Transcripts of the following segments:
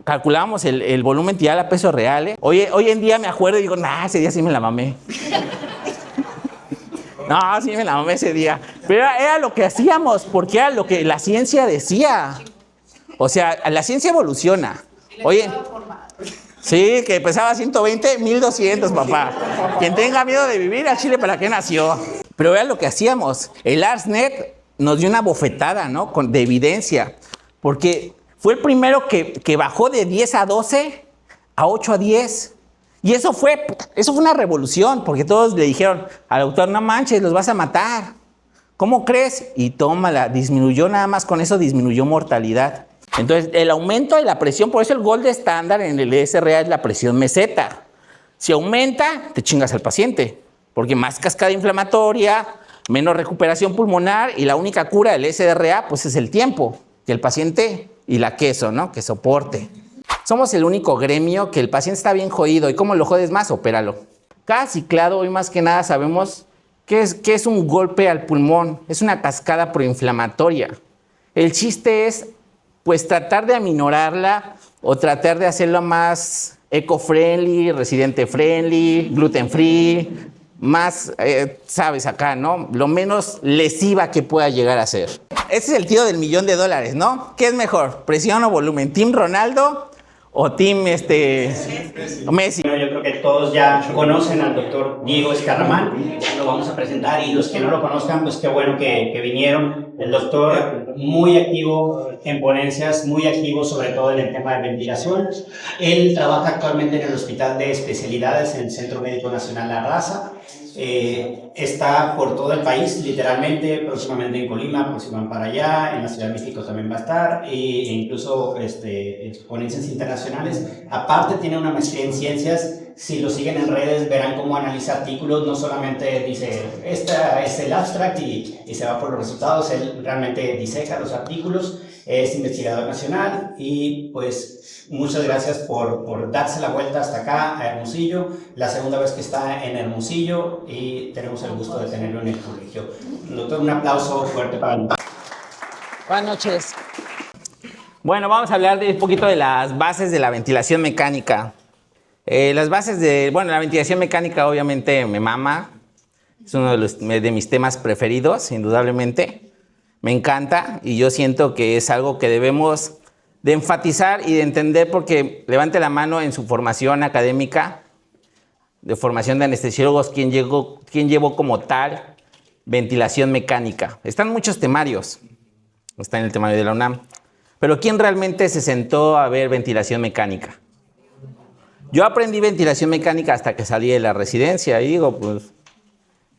calculábamos el volumen tirado a pesos reales. Hoy en día me acuerdo y digo, nah, ese día sí me la mamé. No, sí me la mamé ese día. Pero era lo que hacíamos, porque era lo que la ciencia decía. O sea, la ciencia evoluciona. Oye, sí, que pesaba 120, 1200, papá. Quien tenga miedo de vivir al Chile, ¿para qué nació? Pero era lo que hacíamos. El ARSNet nos dio una bofetada, ¿no? De evidencia. Porque fue el primero que bajó de 10 a 12 a 8 a 10. Y eso fue una revolución, porque todos le dijeron al doctor, no manches, los vas a matar. ¿Cómo crees? Y tómala, disminuyó nada más con eso, disminuyó mortalidad. Entonces, el aumento de la presión, por eso el gold estándar en el SRA es la presión meseta. Si aumenta, te chingas al paciente, porque más cascada inflamatoria, menos recuperación pulmonar, y la única cura del SRA, pues es el tiempo, que el paciente y la queso, ¿no? Que soporte. Somos el único gremio que el paciente está bien jodido, y ¿cómo lo jodes más? Opéralo. Cada ciclado, hoy más que nada sabemos que es un golpe al pulmón, es una cascada proinflamatoria. El chiste es pues tratar de aminorarla o tratar de hacerlo más eco-friendly, residente-friendly, gluten-free, más, sabes, acá, ¿no? Lo menos lesiva que pueda llegar a ser. Ese es el tiro del $1,000,000, ¿no? ¿Qué es mejor, presión o volumen? ¿Team Ronaldo o team Messi? Bueno, yo creo que todos ya conocen al doctor Diego Escarramán, ya lo vamos a presentar, y los que no lo conozcan, pues qué bueno que vinieron. El doctor muy activo en ponencias, muy activo sobre todo en el tema de ventilación. Él trabaja actualmente en el Hospital de Especialidades en el Centro Médico Nacional La Raza. Está por todo el país, literalmente, próximamente en Colima, próximamente para allá, en la Ciudad de México también va a estar, e incluso ponencias internacionales. Aparte tiene una maestría en ciencias. Si lo siguen en redes verán cómo analiza artículos, no solamente dice, esta es el abstract y se va por los resultados, él realmente diseca los artículos, es investigador nacional y pues muchas gracias por darse la vuelta hasta acá a Hermosillo, la segunda vez que está en Hermosillo y tenemos el gusto de tenerlo en el colegio. Doctor, un aplauso fuerte para él. Buenas noches. Bueno, vamos a hablar un poquito de las bases de la ventilación mecánica. Las bases la ventilación mecánica obviamente me mama, es uno de mis temas preferidos, indudablemente. Me encanta y yo siento que es algo que debemos de enfatizar y de entender, porque levante la mano en su formación académica, de formación de anestesiólogos, quién llevó como tal ventilación mecánica. Están muchos temarios, está en el temario de la UNAM, pero ¿quién realmente se sentó a ver ventilación mecánica? Yo aprendí ventilación mecánica hasta que salí de la residencia y digo, pues,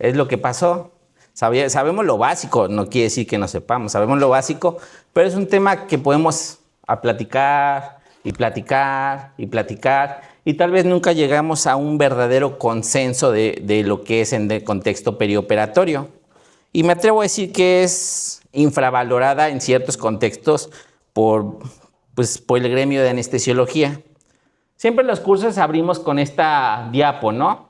es lo que pasó. Sabemos lo básico, no quiere decir que no sepamos, sabemos lo básico, pero es un tema que podemos platicar y platicar y platicar y tal vez nunca llegamos a un verdadero consenso de lo que es en el contexto perioperatorio. Y me atrevo a decir que es infravalorada en ciertos contextos por el gremio de anestesiología. Siempre en los cursos abrimos con esta diapo, ¿no?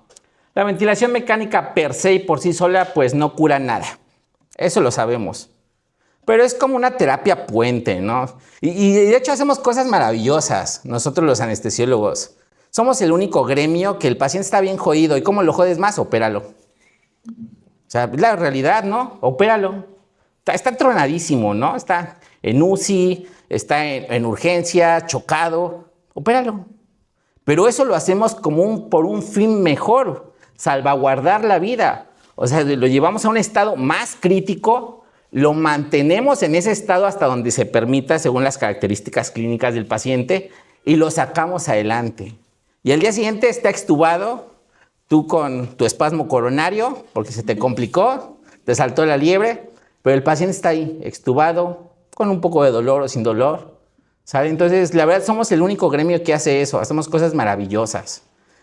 La ventilación mecánica per se y por sí sola, pues no cura nada. Eso lo sabemos. Pero es como una terapia puente, ¿no? Y de hecho hacemos cosas maravillosas, nosotros los anestesiólogos. Somos el único gremio que el paciente está bien jodido. ¿Y cómo lo jodes más? Opéralo. O sea, es la realidad, ¿no? Opéralo. Está tronadísimo, ¿no? Está en UCI, está en urgencia, chocado. Opéralo. Pero eso lo hacemos por un fin mejor, salvaguardar la vida. O sea, lo llevamos a un estado más crítico, lo mantenemos en ese estado hasta donde se permita según las características clínicas del paciente y lo sacamos adelante. Y al día siguiente está extubado, tú con tu espasmo coronario, porque se te complicó, te saltó la liebre, pero el paciente está ahí, extubado, con un poco de dolor o sin dolor. ¿Sabe? Entonces, la verdad, somos el único gremio que hace eso, hacemos cosas maravillosas.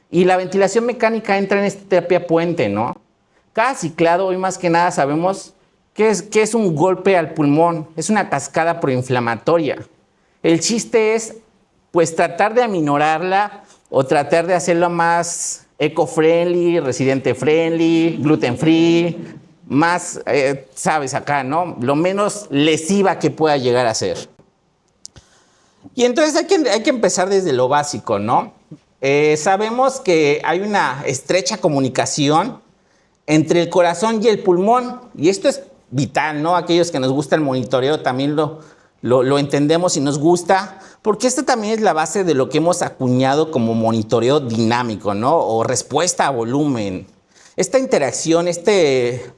Y la ventilación mecánica entra en esta terapia puente, ¿no? Cada ciclado, hoy más que nada sabemos que es un golpe al pulmón, es una cascada proinflamatoria. El chiste es, pues, tratar de aminorarla o tratar de hacerlo más eco-friendly, residente-friendly, gluten-free, más, sabes, acá, ¿no? Lo menos lesiva que pueda llegar a ser. Y entonces hay que empezar desde lo básico, ¿no? Sabemos que hay una estrecha comunicación entre el corazón y el pulmón, y esto es vital, ¿no? Aquellos que nos gusta el monitoreo también lo entendemos y nos gusta, porque esta también es la base de lo que hemos acuñado como monitoreo dinámico, ¿no? O respuesta a volumen. Esta interacción, este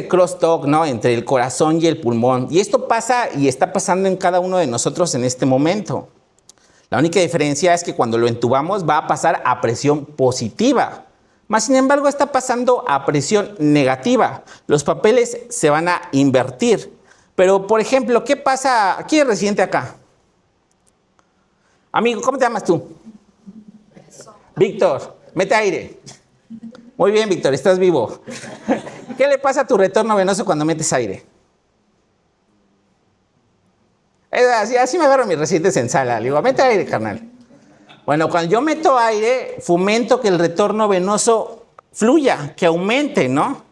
crosstalk, ¿no? Entre el corazón y el pulmón. Y esto pasa y está pasando en cada uno de nosotros en este momento. La única diferencia es que cuando lo entubamos va a pasar a presión positiva. Más sin embargo, está pasando a presión negativa. Los papeles se van a invertir. Pero, por ejemplo, ¿qué pasa? ¿Quién es residente acá? Amigo, ¿cómo te llamas tú? Víctor, mete aire. Muy bien, Víctor, estás vivo. ¿Qué le pasa a tu retorno venoso cuando metes aire? Así me agarro mis residentes en sala. Le digo, mete aire, carnal. Bueno, cuando yo meto aire, fomento que el retorno venoso fluya, que aumente, ¿no?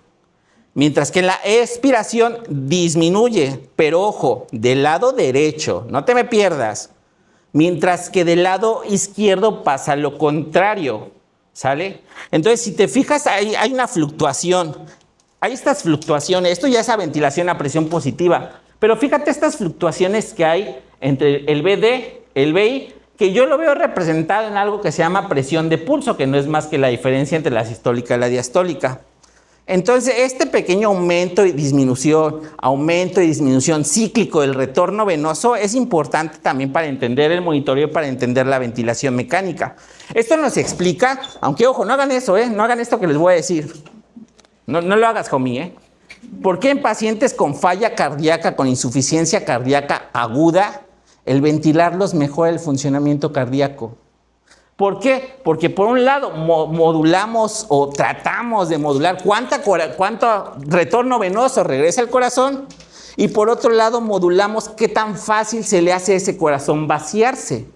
Mientras que la expiración disminuye. Pero ojo, del lado derecho, no te me pierdas. Mientras que del lado izquierdo pasa lo contrario, ¿sale? Entonces, si te fijas, hay una fluctuación. Hay estas fluctuaciones. Esto ya es a ventilación a presión positiva. Pero fíjate estas fluctuaciones que hay entre el BD, el BI, que yo lo veo representado en algo que se llama presión de pulso, que no es más que la diferencia entre la sistólica y la diastólica. Entonces, este pequeño aumento y disminución cíclico del retorno venoso es importante también para entender el monitoreo y para entender la ventilación mecánica. Esto nos explica, aunque ojo, no hagan eso, no hagan esto que les voy a decir. No lo hagas, homie, ¿Por qué en pacientes con falla cardíaca, con insuficiencia cardíaca aguda, el ventilarlos mejora el funcionamiento cardíaco? ¿Por qué? Porque por un lado modulamos o tratamos de modular cuánto retorno venoso regresa al corazón, y por otro lado modulamos qué tan fácil se le hace a ese corazón vaciarse.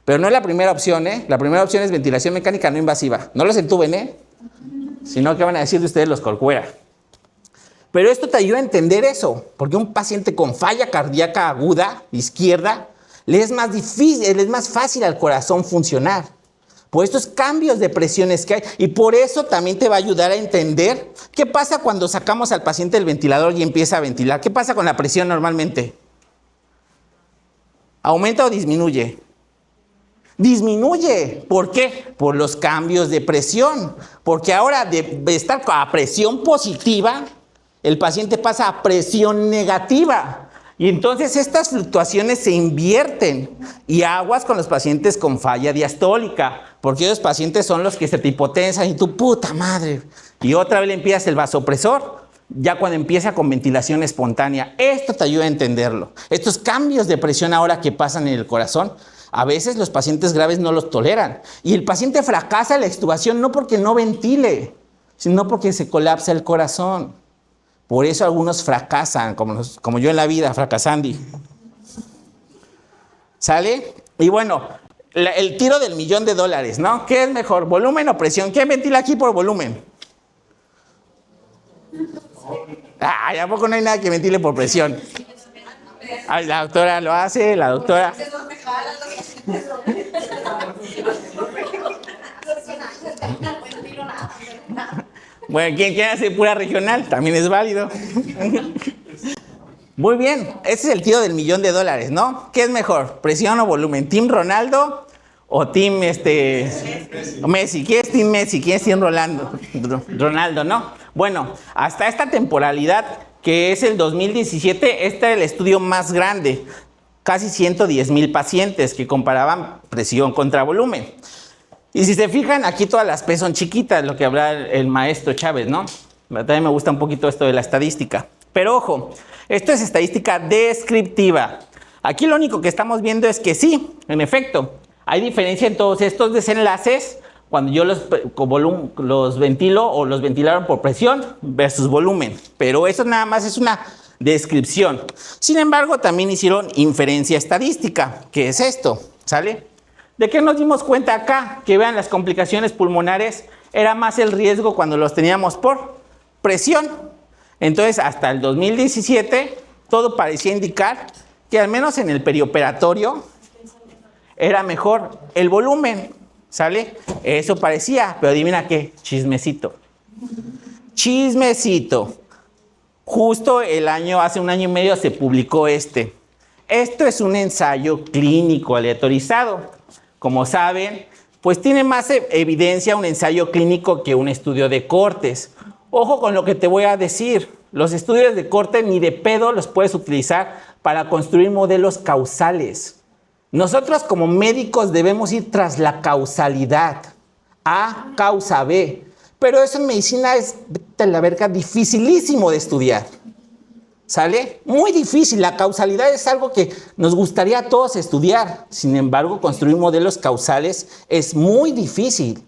Pero no es la primera opción, La primera opción es ventilación mecánica no invasiva. No los entuben, Sino, ¿qué van a decir de ustedes los Corcuera? Pero esto te ayuda a entender eso, porque un paciente con falla cardíaca aguda, izquierda, le es más difícil, le es más fácil al corazón funcionar. Por estos cambios de presiones que hay. Y por eso también te va a ayudar a entender qué pasa cuando sacamos al paciente del ventilador y empieza a ventilar. ¿Qué pasa con la presión normalmente? ¿Aumenta o disminuye? Disminuye. ¿Por qué? Por los cambios de presión. Porque ahora de estar a presión positiva, el paciente pasa a presión negativa. Y entonces estas fluctuaciones se invierten. Y aguas con los pacientes con falla diastólica, porque esos pacientes son los que se te hipotensan y tu puta madre. Y otra vez le empiezas el vasopresor, ya cuando empieza con ventilación espontánea. Esto te ayuda a entenderlo. Estos cambios de presión ahora que pasan en el corazón, a veces los pacientes graves no los toleran. Y el paciente fracasa la extubación no porque no ventile, sino porque se colapsa el corazón. Por eso algunos fracasan, como yo en la vida, fracasandi. ¿Sale? Y bueno, el tiro del $1.000.000, ¿no? ¿Qué es mejor, volumen o presión? ¿Quién ventila aquí por volumen? ¿A poco no hay nada que ventile por presión? Ay, la doctora lo hace, la doctora. Bueno, ¿quién hace pura regional? También es válido. Muy bien, ese es el tiro del $1.000.000, ¿no? ¿Qué es mejor, presión o volumen? ¿Team Ronaldo o team Messi? ¿Quién es team Messi? ¿Quién es team Ronaldo, no? Bueno, hasta esta temporalidad, que es el 2017, este es el estudio más grande. Casi 110,000 pacientes que comparaban presión contra volumen. Y si se fijan, aquí todas las P son chiquitas, lo que habla el maestro Chávez, ¿no? También me gusta un poquito esto de la estadística. Pero ojo, esto es estadística descriptiva. Aquí lo único que estamos viendo es que sí, en efecto, hay diferencia en todos estos desenlaces cuando yo los ventilo o los ventilaron por presión versus volumen. Pero eso nada más es una descripción. Sin embargo, también hicieron inferencia estadística, que es esto, ¿sale? ¿De qué nos dimos cuenta acá? Que vean, las complicaciones pulmonares era más el riesgo cuando los teníamos por presión. Entonces, hasta el 2017, todo parecía indicar que al menos en el perioperatorio era mejor el volumen, ¿sale? Eso parecía, pero adivina qué, chismecito. Chismecito. Justo hace un año y medio se publicó este. Esto es un ensayo clínico aleatorizado. Como saben, pues tiene más evidencia un ensayo clínico que un estudio de cortes. Ojo con lo que te voy a decir. Los estudios de corte ni de pedo los puedes utilizar para construir modelos causales. Nosotros como médicos debemos ir tras la causalidad. A causa B. Pero eso en medicina es, vete a la verga, dificilísimo de estudiar. ¿Sale? Muy difícil. La causalidad es algo que nos gustaría a todos estudiar. Sin embargo, construir modelos causales es muy difícil.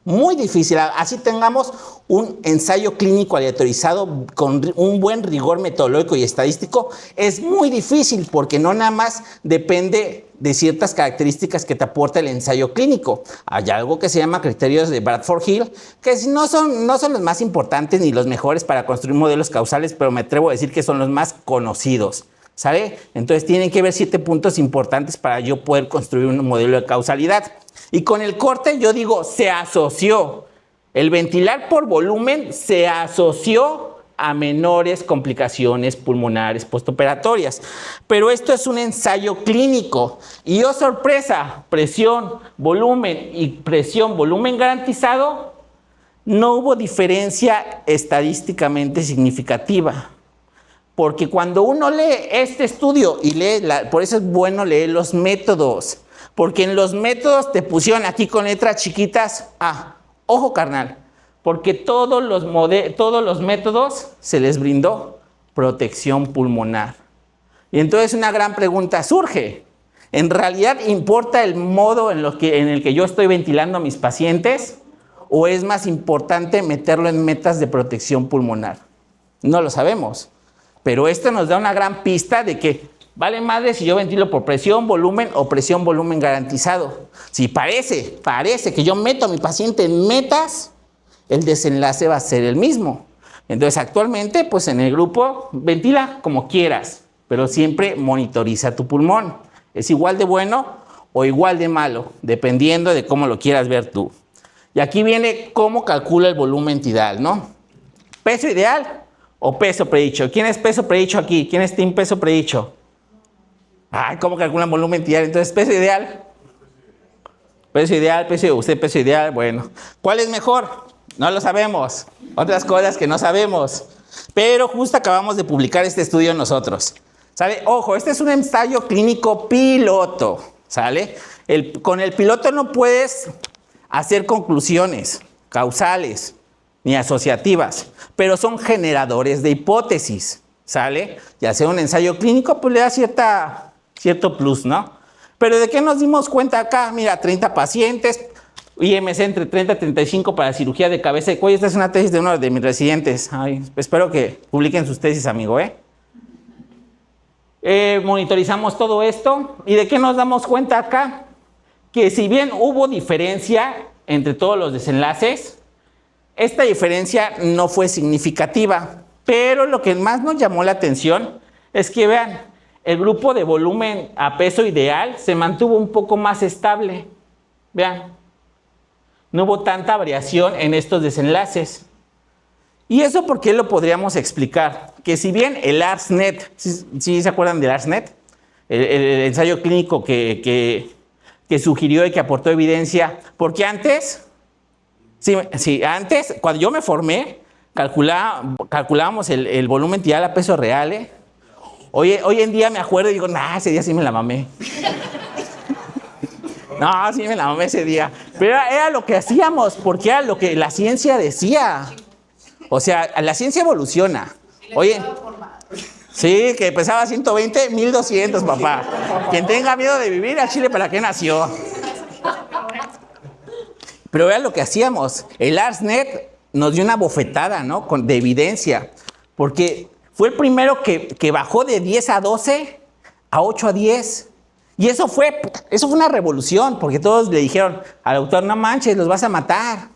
Muy difícil. Así tengamos un ensayo clínico aleatorizado con un buen rigor metodológico y estadístico, es muy difícil porque no nada más depende de ciertas características que te aporta el ensayo clínico. Hay algo que se llama criterios de Bradford-Hill, que no son los más importantes ni los mejores para construir modelos causales, pero me atrevo a decir que son los más conocidos. ¿Sabe? Entonces tienen que ver 7 puntos importantes para yo poder construir un modelo de causalidad. Y con el corte yo digo, se asoció. El ventilar por volumen se asoció a menores complicaciones pulmonares postoperatorias. Pero esto es un ensayo clínico. Y oh sorpresa, presión, volumen garantizado, no hubo diferencia estadísticamente significativa. Porque cuando uno lee este estudio y por eso es bueno leer los métodos. Porque en los métodos te pusieron aquí con letras chiquitas, ojo carnal, porque todos los métodos se les brindó protección pulmonar. Y entonces una gran pregunta surge. ¿En realidad importa el modo en el que yo estoy ventilando a mis pacientes? ¿O es más importante meterlo en metas de protección pulmonar? No lo sabemos. Pero esto nos da una gran pista de que vale madre si yo ventilo por presión, volumen o presión, volumen garantizado. Si parece que yo meto a mi paciente en metas, el desenlace va a ser el mismo. Entonces, actualmente, pues en el grupo, ventila como quieras, pero siempre monitoriza tu pulmón. Es igual de bueno o igual de malo, dependiendo de cómo lo quieras ver tú. Y aquí viene cómo calcula el volumen tidal, ¿no? Peso ideal o peso predicho. ¿Quién es peso predicho aquí? ¿Quién es team peso predicho? ¿Cómo calculan volumen tidal? Entonces, peso ideal. Peso ideal, bueno. ¿Cuál es mejor? No lo sabemos. Otras cosas que no sabemos. Pero justo acabamos de publicar este estudio nosotros. ¿Sale? Ojo, este es un ensayo clínico piloto. ¿Sale? Con el piloto no puedes hacer conclusiones causales ni asociativas, pero son generadores de hipótesis, ¿sale? Y hacer un ensayo clínico pues le da cierto plus, ¿no? Pero ¿de qué nos dimos cuenta acá? Mira, 30 pacientes, IMC entre 30 y 35 para cirugía de cabeza y cuello. Esta es una tesis de uno de mis residentes. Espero que publiquen sus tesis, amigo, monitorizamos todo esto. ¿Y de qué nos damos cuenta acá? Que si bien hubo diferencia entre todos los desenlaces, esta diferencia no fue significativa, pero lo que más nos llamó la atención es que vean, el grupo de volumen a peso ideal se mantuvo un poco más estable. Vean, no hubo tanta variación en estos desenlaces. ¿Y eso por qué lo podríamos explicar? Que si bien el ARSNet, ¿sí se acuerdan del ARSNet? El ensayo clínico que sugirió y que aportó evidencia, porque antes... Sí, antes, cuando yo me formé, calculábamos el volumen tidal a peso real, Hoy en día me acuerdo y digo, ese día sí me la mamé. No, sí me la mamé ese día. Pero era lo que hacíamos, porque era lo que la ciencia decía. O sea, la ciencia evoluciona. Oye, sí, que pesaba 120, 1200, papá. Quien tenga miedo de vivir a Chile, ¿para qué nació? Pero era lo que hacíamos. El ARSNet nos dio una bofetada, ¿no? De evidencia. Porque fue el primero que bajó de 10 a 12 a 8 a 10. Y eso fue una revolución, porque todos le dijeron al doctor, no manches, los vas a matar.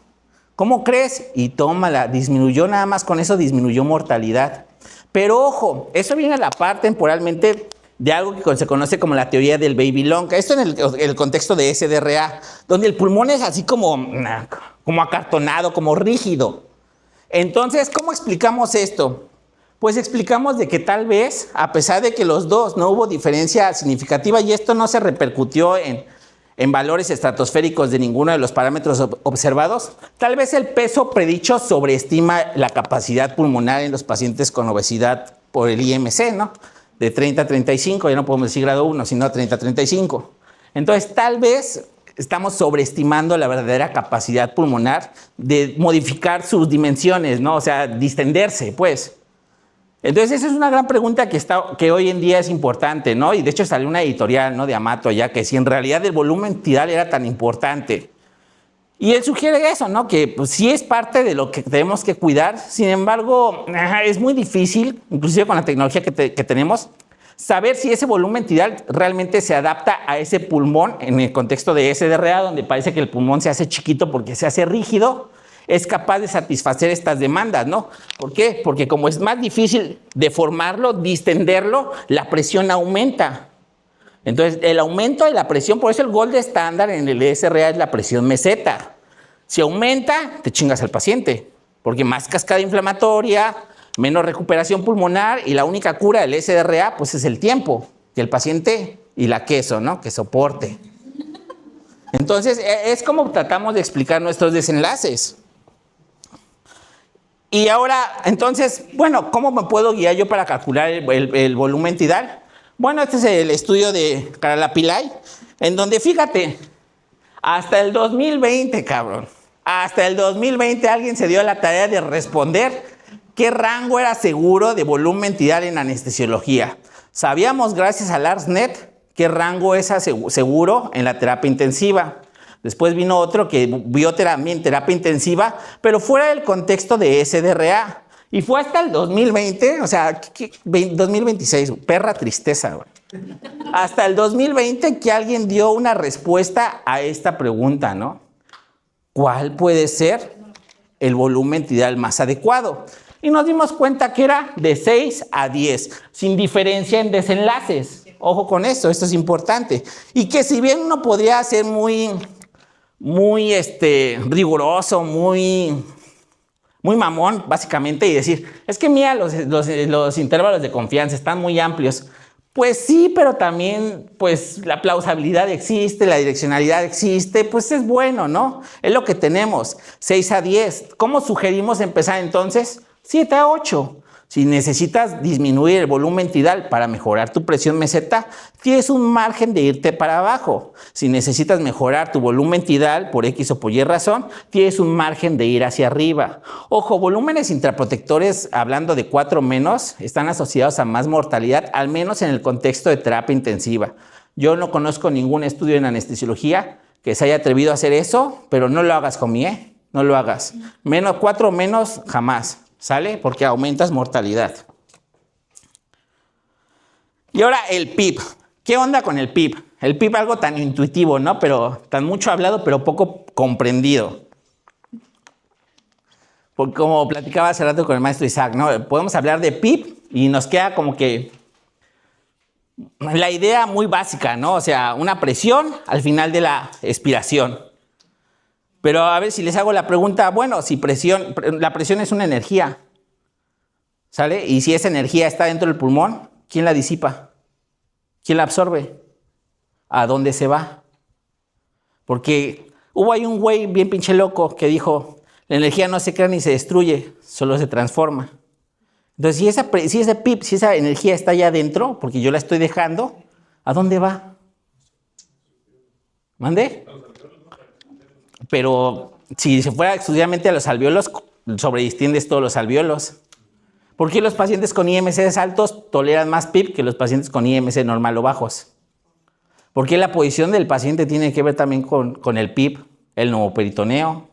¿Cómo crees? Y tómala, disminuyó nada más con eso, disminuyó mortalidad. Pero ojo, eso viene a la par temporalmente de algo que se conoce como la teoría del baby lung. Esto en el contexto de SDRA, donde el pulmón es así como acartonado, como rígido. Entonces, ¿cómo explicamos esto? Pues explicamos de que tal vez, a pesar de que los dos no hubo diferencia significativa y esto no se repercutió en valores estratosféricos de ninguno de los parámetros observados, tal vez el peso predicho sobreestima la capacidad pulmonar en los pacientes con obesidad por el IMC, ¿no? De 30 a 35, ya no podemos decir grado 1, sino 30 a 35. Entonces, tal vez estamos sobreestimando la verdadera capacidad pulmonar de modificar sus dimensiones, ¿no? O sea, distenderse, pues. Entonces, esa es una gran pregunta que hoy en día es importante, ¿no? Y de hecho salió una editorial, ¿no? De Amato allá, que si en realidad el volumen tidal era tan importante. Y él sugiere eso, ¿no? Que pues, sí es parte de lo que tenemos que cuidar. Sin embargo, es muy difícil, inclusive con la tecnología que tenemos, saber si ese volumen tidal realmente se adapta a ese pulmón en el contexto de SDRA, donde parece que el pulmón se hace chiquito porque se hace rígido, es capaz de satisfacer estas demandas, ¿no? ¿Por qué? Porque como es más difícil deformarlo, distenderlo, la presión aumenta. Entonces, el aumento de la presión, por eso el gold estándar en el SRA es la presión meseta. Si aumenta, te chingas al paciente, porque más cascada inflamatoria, menos recuperación pulmonar y la única cura del SDRA, pues es el tiempo, que el paciente y la queso, ¿no? Que soporte. Entonces, es como tratamos de explicar nuestros desenlaces. Y ahora, entonces, bueno, ¿cómo me puedo guiar yo para calcular el volumen tidal? Bueno, este es el estudio de Karalapillai, en donde, fíjate, hasta el 2020, cabrón, hasta el 2020 alguien se dio la tarea de responder qué rango era seguro de volumen tidal en anestesiología. Sabíamos, gracias al ARSNet, qué rango es seguro en la terapia intensiva. Después vino otro que vio también terapia intensiva, pero fuera del contexto de SDRA. Y fue hasta el 2020, o sea, 2026, perra tristeza, güey. Hasta el 2020 que alguien dio una respuesta a esta pregunta, ¿no? ¿Cuál puede ser el volumen tidal más adecuado? Y nos dimos cuenta que era de 6 a 10, sin diferencia en desenlaces. Ojo con esto es importante. Y que si bien uno podría ser muy riguroso, muy mamón, básicamente, y decir, es que mira, los intervalos de confianza están muy amplios. Pues sí, pero también, pues, la plausibilidad existe, la direccionalidad existe, pues es bueno, ¿no? Es lo que tenemos, 6 a 10. ¿Cómo sugerimos empezar entonces? 7 a 8. Si necesitas disminuir el volumen tidal para mejorar tu presión meseta, tienes un margen de irte para abajo. Si necesitas mejorar tu volumen tidal por X o por Y razón, tienes un margen de ir hacia arriba. Ojo, volúmenes intraprotectores, hablando de 4 menos, están asociados a más mortalidad, al menos en el contexto de terapia intensiva. Yo no conozco ningún estudio en anestesiología que se haya atrevido a hacer eso, pero no lo hagas conmigo, ¿eh? No lo hagas. 4 menos, jamás. ¿Sale? Porque aumentas mortalidad. Y ahora el PIB. ¿Qué onda con el PIB? El PIB algo tan intuitivo, ¿no? Pero tan mucho hablado, pero poco comprendido. Porque como platicaba hace rato con el maestro Isaac, ¿no? Podemos hablar de PIB y nos queda como que la idea muy básica, ¿no? O sea, una presión al final de la expiración. Pero a ver si les hago la pregunta, bueno, si la presión es una energía, ¿sale? Y si esa energía está dentro del pulmón, ¿quién la disipa? ¿Quién la absorbe? ¿A dónde se va? Porque hubo ahí un güey bien pinche loco que dijo, la energía no se crea ni se destruye, solo se transforma. Entonces, si esa energía está allá adentro, porque yo la estoy dejando, ¿a dónde va? ¿Mande? Pero si se fuera exclusivamente a los alvéolos, sobredistiendes todos los alvéolos. ¿Por qué los pacientes con IMCs altos toleran más PIB que los pacientes con IMC normal o bajos? ¿Por qué la posición del paciente tiene que ver también con el PIB, el neumoperitoneo,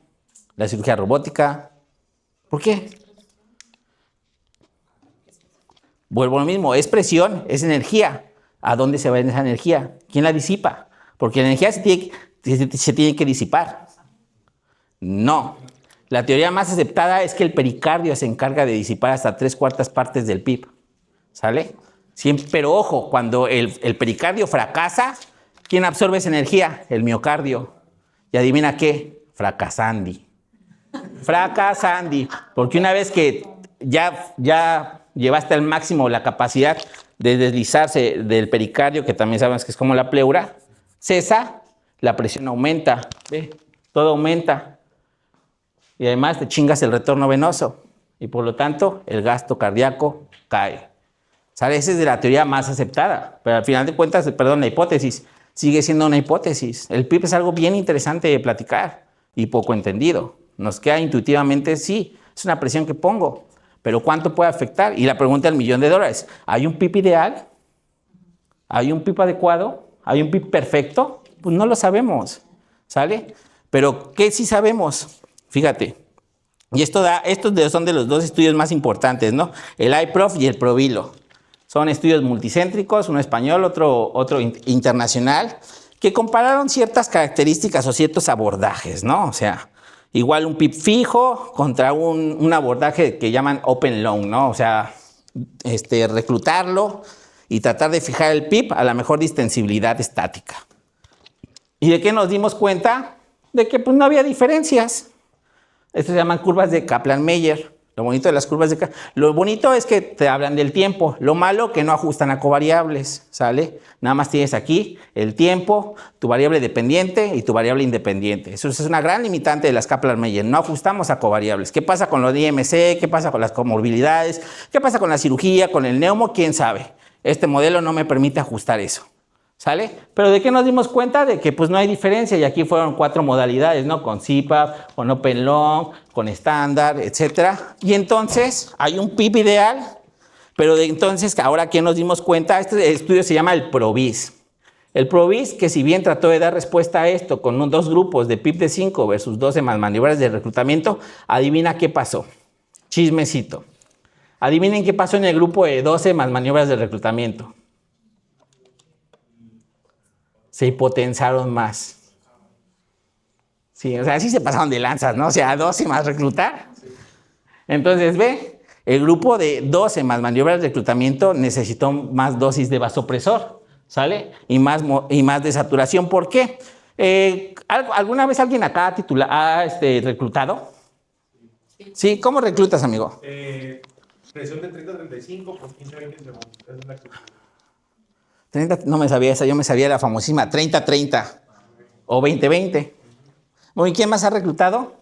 la cirugía robótica? ¿Por qué? Vuelvo a lo mismo, es presión, es energía. ¿A dónde se va esa energía? ¿Quién la disipa? Porque la energía se tiene que disipar. No. La teoría más aceptada es que el pericardio se encarga de disipar hasta 3/4 partes del PIB. ¿Sale? Siempre, pero ojo, cuando el pericardio fracasa, ¿quién absorbe esa energía? El miocardio. ¿Y adivina qué? Fracasandi. Fracasandi. Porque una vez que ya llevaste al máximo la capacidad de deslizarse del pericardio, que también sabemos que es como la pleura, cesa, la presión aumenta. ¿Ve? Todo aumenta. Y además te chingas el retorno venoso. Y por lo tanto, el gasto cardíaco cae. ¿Sale? Esa es de la teoría más aceptada. Pero al final de cuentas, perdón, la hipótesis sigue siendo una hipótesis. El PIB es algo bien interesante de platicar y poco entendido. Nos queda intuitivamente, sí, es una presión que pongo. Pero ¿cuánto puede afectar? Y la pregunta del $1.000.000, ¿hay un PIB ideal? ¿Hay un PIB adecuado? ¿Hay un PIB perfecto? Pues no lo sabemos. ¿Sale? Pero ¿qué sí sabemos? Fíjate. Y estos son de los dos estudios más importantes, ¿no? El IPROF y el PROVILO. Son estudios multicéntricos, uno español, otro internacional, que compararon ciertas características o ciertos abordajes, ¿no? O sea, igual un PIB fijo contra un abordaje que llaman open long, ¿no? O sea, reclutarlo y tratar de fijar el PIB a la mejor distensibilidad estática. ¿Y de qué nos dimos cuenta? De que pues no había diferencias. Esto se llaman curvas de Kaplan-Meier. Lo bonito de las curvas de lo bonito es que te hablan del tiempo. Lo malo que no ajustan a covariables, ¿sale? Nada más tienes aquí el tiempo, tu variable dependiente y tu variable independiente. Eso es una gran limitante de las Kaplan-Meier. No ajustamos a covariables. ¿Qué pasa con los IMC? ¿Qué pasa con las comorbilidades? ¿Qué pasa con la cirugía, con el neumo? ¿Quién sabe? Este modelo no me permite ajustar eso. ¿Sale? Pero ¿de qué nos dimos cuenta? De que pues no hay diferencia y aquí fueron 4 modalidades, ¿no? Con CPAP, con Open Long, con estándar, etcétera. Y entonces hay un PIB ideal, pero entonces ahora ¿qué nos dimos cuenta? Este estudio se llama el PROVIS. El PROVIS, que si bien trató de dar respuesta a esto con 2 grupos de PIB de 5 versus 12 más maniobras de reclutamiento, adivina qué pasó. Chismecito. Adivinen qué pasó en el grupo de 12 más maniobras de reclutamiento. Se hipotensaron más. Sí, o sea, así se pasaron de lanzas, ¿no? O sea, 12 más reclutar. Entonces, ve, el grupo de 12 más maniobras de reclutamiento necesitó más dosis de vasopresor, ¿sale? Y más de saturación. ¿Por qué? ¿Alguna vez alguien acá ha reclutado? Sí, ¿cómo reclutas, amigo? Presión de 30-35 por 15-20 segundos. Esa es la que... 30, no me sabía esa, yo me sabía la famosísima 30-30 o 20-20. ¿Y quién más ha reclutado?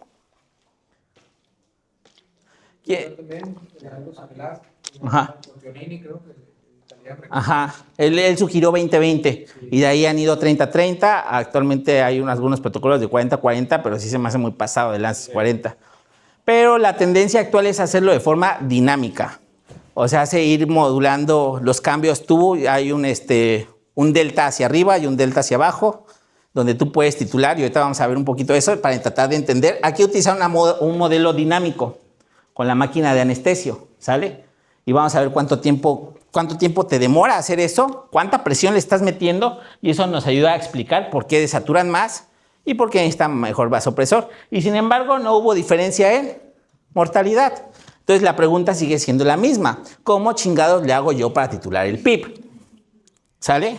¿Quién? Ajá. Ajá, él sugirió 20-20 y de ahí han ido 30-30. Actualmente hay algunos protocolos de 40-40, pero sí se me hace muy pasado de lanzas 40. Pero la tendencia actual es hacerlo de forma dinámica. O sea, hace ir modulando los cambios. Hay un delta hacia arriba y un delta hacia abajo, donde tú puedes titular, y ahorita vamos a ver un poquito de eso para tratar de entender. Aquí utilizar un modelo dinámico con la máquina de anestesio, ¿sale? Y vamos a ver cuánto tiempo te demora hacer eso, cuánta presión le estás metiendo, y eso nos ayuda a explicar por qué desaturan más y por qué necesitan mejor vasopresor. Y sin embargo, no hubo diferencia en mortalidad. Entonces la pregunta sigue siendo la misma. ¿Cómo chingados le hago yo para titular el PIB? ¿Sale?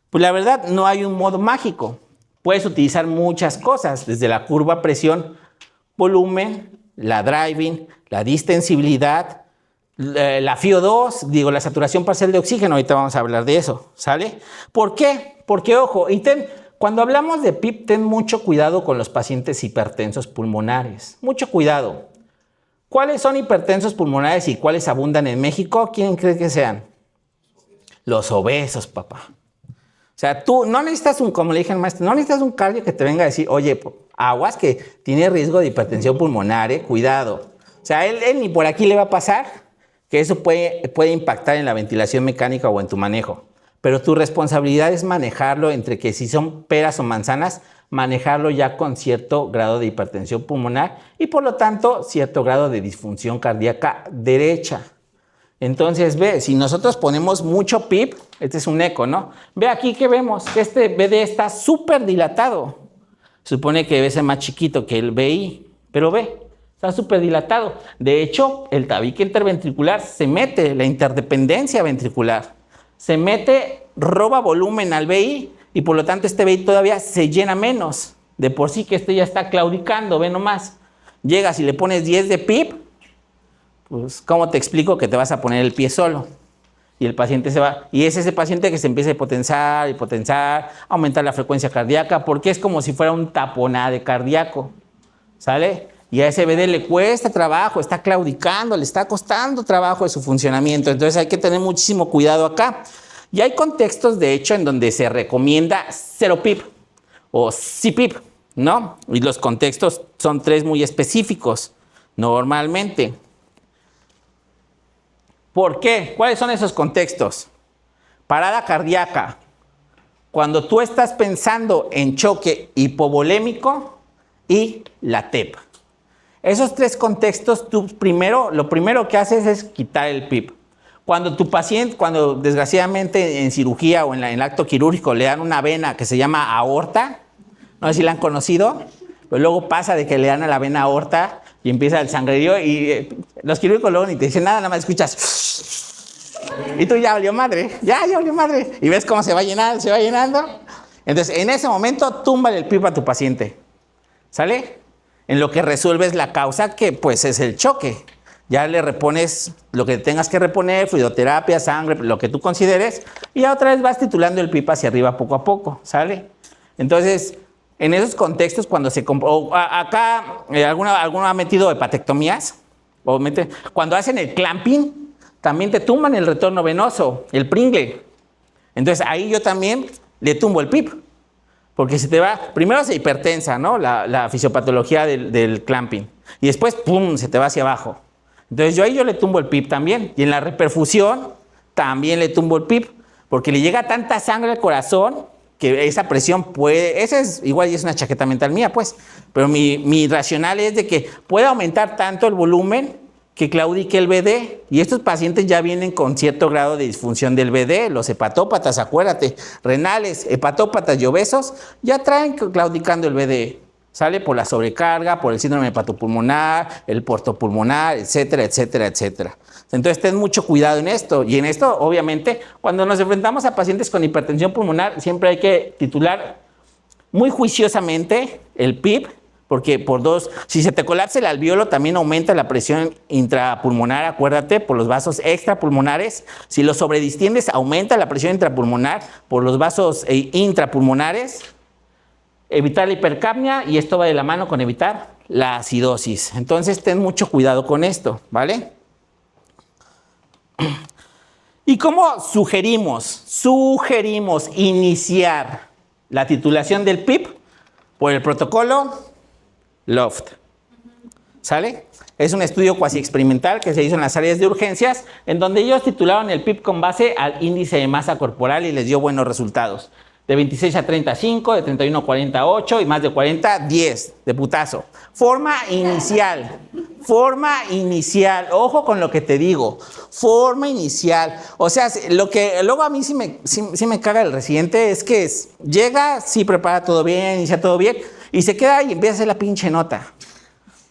Pues la verdad no hay un modo mágico. Puedes utilizar muchas cosas, desde la curva presión, volumen, la driving, la distensibilidad, la FiO2, la saturación parcial de oxígeno. Ahorita vamos a hablar de eso, ¿sale? ¿Por qué? Porque, ojo, cuando hablamos de PIB, ten mucho cuidado con los pacientes hipertensos pulmonares. Mucho cuidado. ¿Cuáles son hipertensos pulmonares y cuáles abundan en México? ¿Quién cree que sean? Los obesos, papá. O sea, tú no necesitas como le dije al maestro, no necesitas un cardio que te venga a decir, oye, aguas que tiene riesgo de hipertensión pulmonar, cuidado. O sea, él ni por aquí le va a pasar, que eso puede impactar en la ventilación mecánica o en tu manejo. Pero tu responsabilidad es manejarlo entre que si son peras o manzanas, manejarlo ya con cierto grado de hipertensión pulmonar y por lo tanto cierto grado de disfunción cardíaca derecha. Entonces ve, si nosotros ponemos mucho PIB, este es un eco, ¿no? Ve aquí que vemos, que este BD está súper dilatado. Supone que debe ser más chiquito que el BI, pero ve, está súper dilatado. De hecho, el tabique interventricular se mete, la interdependencia ventricular. se mete, roba volumen al BI y por lo tanto este BI todavía se llena menos. De por sí que este ya está claudicando, ve nomás. Llegas y le pones 10 de PIB, pues ¿cómo te explico que te vas a poner el pie solo? Y el paciente se va, y es ese paciente que se empieza a hipoteensar, aumentar la frecuencia cardíaca, porque es como si fuera un taponade cardíaco, ¿sale? Y a ese BD le cuesta trabajo, está claudicando, le está costando trabajo de su funcionamiento, entonces hay que tener muchísimo cuidado acá. Y hay contextos, de hecho, en donde se recomienda 0 PIB o CPIB, ¿no? Y los contextos son 3 muy específicos, normalmente. ¿Por qué? ¿Cuáles son esos contextos? Parada cardíaca. Cuando tú estás pensando en choque hipovolémico y la TEP. Esos 3 contextos, lo primero que haces es quitar el PIB. Cuando tu paciente, cuando desgraciadamente en cirugía o en el acto quirúrgico le dan una vena que se llama aorta, no sé si la han conocido, pero luego pasa de que le dan a la vena aorta y empieza el sangrerío y los quirúrgicos luego ni te dicen nada más escuchas y tú ya valió madre, ya valió madre y ves cómo se va llenando. Entonces en ese momento túmbale el PIB a tu paciente, ¿sale? En lo que resuelves la causa que pues es el choque. Ya le repones lo que tengas que reponer, fluidoterapia, sangre, lo que tú consideres, y ya otra vez vas titulando el PIB hacia arriba poco a poco, ¿sale? Entonces, en esos contextos, cuando se... acá, ¿alguno ha metido hepatectomías? Cuando hacen el clamping, también te tumban el retorno venoso, el Pringle. Entonces, ahí yo también le tumbo el PIB. Porque se te va... Primero se hipertensa, ¿no? La fisiopatología del clamping. Y después, ¡pum!, se te va hacia abajo. Entonces, yo le tumbo el PIB también. Y en la reperfusión, también le tumbo el PIB. Porque le llega tanta sangre al corazón que esa presión puede, esa es igual y es una chaqueta mental mía, pues, pero mi racional es de que puede aumentar tanto el volumen que claudique el BD, y estos pacientes ya vienen con cierto grado de disfunción del BD, los hepatópatas, acuérdate, renales, hepatópatas y obesos, ya traen claudicando el BD, sale por la sobrecarga, por el síndrome hepatopulmonar, el portopulmonar, etcétera, etcétera, etcétera. Entonces, ten mucho cuidado en esto. Y en esto, obviamente, cuando nos enfrentamos a pacientes con hipertensión pulmonar, siempre hay que titular muy juiciosamente el PIB, porque si se te colapsa el alveolo, también aumenta la presión intrapulmonar, acuérdate, por los vasos extrapulmonares. Si lo sobredistiendes, aumenta la presión intrapulmonar por los vasos intrapulmonares. Evitar la hipercapnia, y esto va de la mano con evitar la acidosis. Entonces, ten mucho cuidado con esto, ¿vale? ¿Y cómo sugerimos iniciar la titulación del PIB? Por el protocolo LOFT. ¿Sale? Es un estudio cuasi experimental que se hizo en las áreas de urgencias, en donde ellos titularon el PIB con base al índice de masa corporal y les dio buenos resultados. De 26 a 35, de 31 a 48 y más de 40, 10 de putazo. Forma inicial, ojo con lo que te digo, forma inicial. O sea, lo que luego a mí sí me caga el residente es que llega, sí prepara todo bien, inicia todo bien, y se queda y empieza a hacer la pinche nota.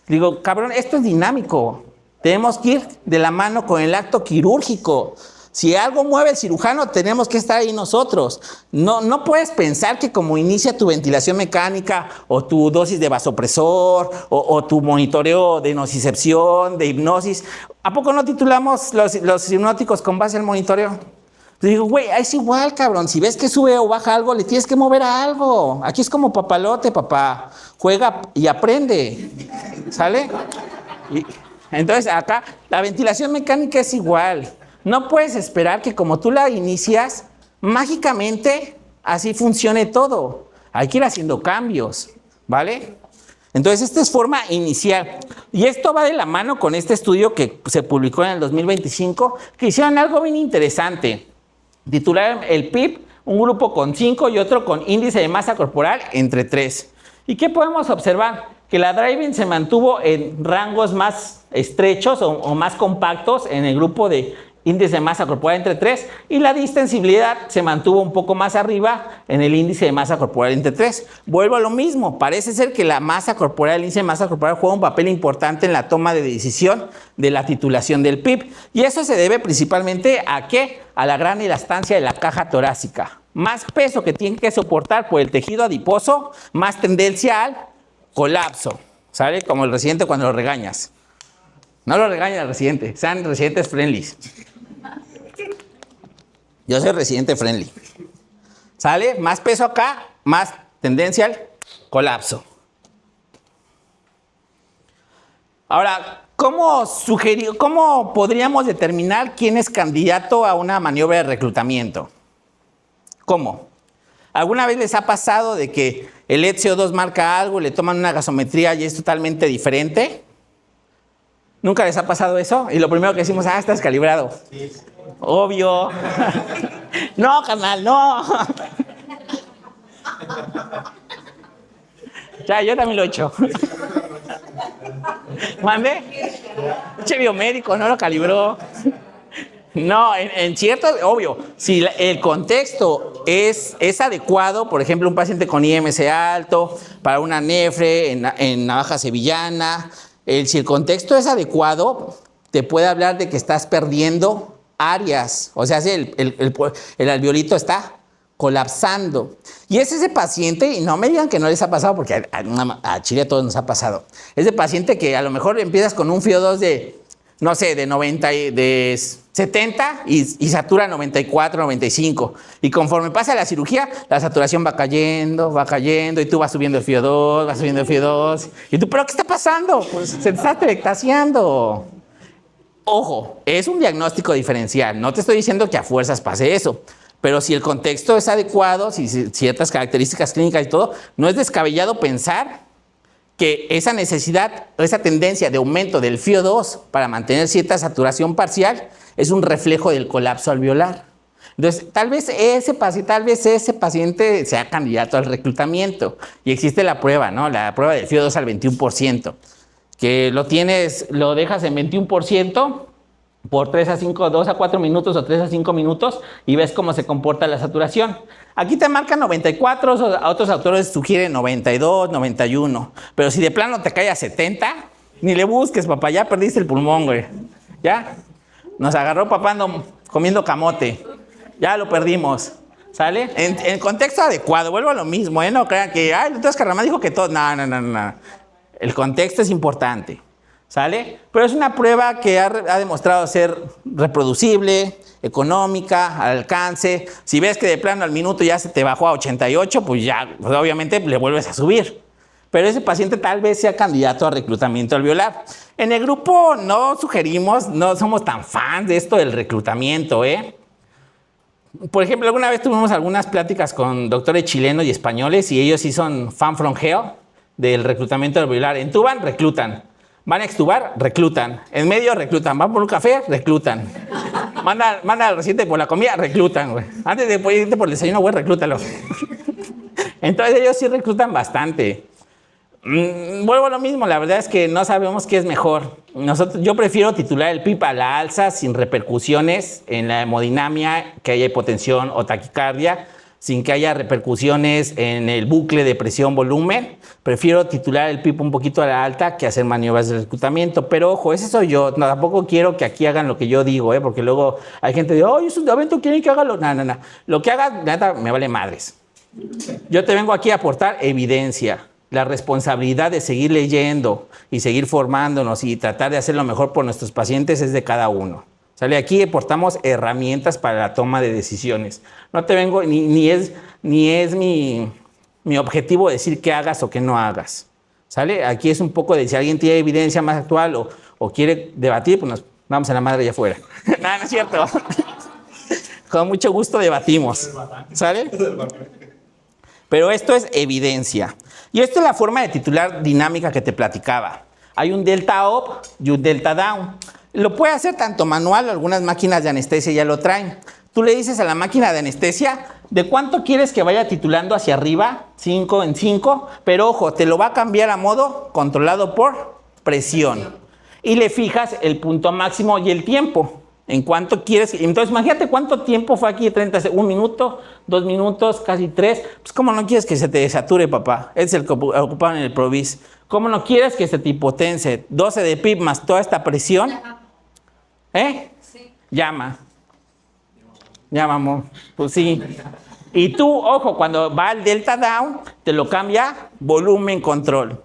Digo, cabrón, esto es dinámico, tenemos que ir de la mano con el acto quirúrgico. Si algo mueve el cirujano, tenemos que estar ahí nosotros. No puedes pensar que como inicia tu ventilación mecánica o tu dosis de vasopresor o tu monitoreo de nocicepción, de hipnosis, ¿a poco no titulamos los hipnóticos con base al monitoreo? Te digo, güey, es igual, cabrón. Si ves que sube o baja algo, le tienes que mover a algo. Aquí es como papalote, papá. Juega y aprende. ¿Sale? Entonces, acá, la ventilación mecánica es igual. No puedes esperar que como tú la inicias, mágicamente así funcione todo. Hay que ir haciendo cambios, ¿vale? Entonces, esta es forma inicial. Y esto va de la mano con este estudio que se publicó en el 2025, que hicieron algo bien interesante. Titularon el PIB, un grupo con 5 y otro con índice de masa corporal entre 3. ¿Y qué podemos observar? Que la driving se mantuvo en rangos más estrechos o más compactos en el grupo de índice de masa corporal entre 3, y la distensibilidad se mantuvo un poco más arriba en el índice de masa corporal entre 3. Vuelvo a lo mismo, parece ser que la masa corporal, el índice de masa corporal juega un papel importante en la toma de decisión de la titulación del PIB, y eso se debe principalmente ¿a qué? A la gran elastancia de la caja torácica. Más peso que tiene que soportar por el tejido adiposo, más tendencia al colapso, ¿sale? Como el residente cuando lo regañas. No lo regañen al residente, sean residentes friendly. Yo soy residente friendly. ¿Sale? Más peso acá, más tendencia al colapso. Ahora, ¿cómo podríamos determinar quién es candidato a una maniobra de reclutamiento? ¿Cómo? ¿Alguna vez les ha pasado de que el CO2 marca algo, le toman una gasometría y es totalmente diferente? ¿Nunca les ha pasado eso? Y lo primero que decimos, estás calibrado. Sí. Obvio. No, carnal, no. Ya, yo también lo he hecho. ¿Mande? Che biomédico, no lo calibró. No, en cierto, obvio, si el contexto es adecuado, por ejemplo, un paciente con IMC alto, para una nefre en navaja sevillana, si el contexto es adecuado, te puede hablar de que estás perdiendo áreas. O sea, si el alveolito está colapsando. Y es ese paciente, y no me digan que no les ha pasado, porque a Chile a todos nos ha pasado. Ese paciente que a lo mejor empiezas con un FIO2 de, no sé, de 70 y satura 94, 95. Y conforme pasa la cirugía, la saturación va cayendo, y tú vas subiendo el FIO2, Y tú, ¿pero qué está pasando? Pues se te está atelectasiando. Ojo, es un diagnóstico diferencial. No te estoy diciendo que a fuerzas pase eso. Pero si el contexto es adecuado, si ciertas características clínicas y todo, no es descabellado pensar que esa necesidad, esa tendencia de aumento del FIO2 para mantener cierta saturación parcial es un reflejo del colapso alveolar. Entonces, tal vez ese paciente sea candidato al reclutamiento. Y existe la prueba, ¿no? La prueba del FIO2 al 21%, que lo dejas en 21% por 2 a 4 minutos o 3 a 5 minutos y ves cómo se comporta la saturación. Aquí te marca 94, otros autores sugieren 92, 91. Pero si de plano te cae a 70, ni le busques, papá, ya perdiste el pulmón, güey. ¿Ya? Nos agarró papá comiendo camote. Ya lo perdimos. ¿Sale? En contexto adecuado, vuelvo a lo mismo, ¿eh? No crean que, el doctor Escarramán dijo que todo. No. El contexto es importante. ¿Sale? Pero es una prueba que ha demostrado ser reproducible, económica, al alcance. Si ves que de plano al minuto ya se te bajó a 88, pues ya, pues obviamente le vuelves a subir. Pero ese paciente tal vez sea candidato a reclutamiento alveolar. En el grupo no somos tan fans de esto del reclutamiento, ¿eh? Por ejemplo, alguna vez tuvimos algunas pláticas con doctores chilenos y españoles y ellos sí son fan from hell del reclutamiento alveolar. Entuban, reclutan. Van a extubar, reclutan. En medio, reclutan. Van por un café, reclutan. Manda al residente por la comida, reclutan, güey. Antes de irte por el desayuno, güey, reclútalo. Entonces ellos sí reclutan bastante. Vuelvo a lo mismo, la verdad es que no sabemos qué es mejor. Yo prefiero titular el PIB a la alza sin repercusiones en la hemodinamia, que haya hipotensión o taquicardia, sin que haya repercusiones en el bucle de presión-volumen. Prefiero titular el PIB un poquito a la alta que hacer maniobras de reclutamiento. Pero ojo, ese soy yo. No, tampoco quiero que aquí hagan lo que yo digo, porque luego hay gente de, es un evento, quieren que haga lo... No. Lo que haga, nada, me vale madres. Yo te vengo aquí a aportar evidencia. La responsabilidad de seguir leyendo y seguir formándonos y tratar de hacer lo mejor por nuestros pacientes es de cada uno. ¿Sale? Aquí aportamos herramientas para la toma de decisiones. No te vengo, ni es mi objetivo decir qué hagas o qué no hagas. ¿Sale? Aquí es un poco de si alguien tiene evidencia más actual o quiere debatir, pues nos vamos a la madre allá afuera. No es cierto. Con mucho gusto debatimos. ¿Sale? Pero esto es evidencia. Y esto es la forma de titular dinámica que te platicaba. Hay un delta up y un delta down. Lo puede hacer tanto manual, algunas máquinas de anestesia ya lo traen. Tú le dices a la máquina de anestesia, ¿de cuánto quieres que vaya titulando hacia arriba? 5 en 5, pero ojo, te lo va a cambiar a modo controlado por presión. Y le fijas el punto máximo y el tiempo. ¿En cuánto quieres? Entonces, imagínate cuánto tiempo fue aquí, 1 minuto, 2 minutos, casi 3. Pues, ¿cómo no quieres que se te desature, papá? Es el que ocupaban en el Provis. ¿Cómo no quieres que se te hipotense? 12 de PIB más toda esta presión. ¿Eh? Sí. Llama, amor. Pues sí. Y tú, ojo, cuando va al delta down, te lo cambia volumen control.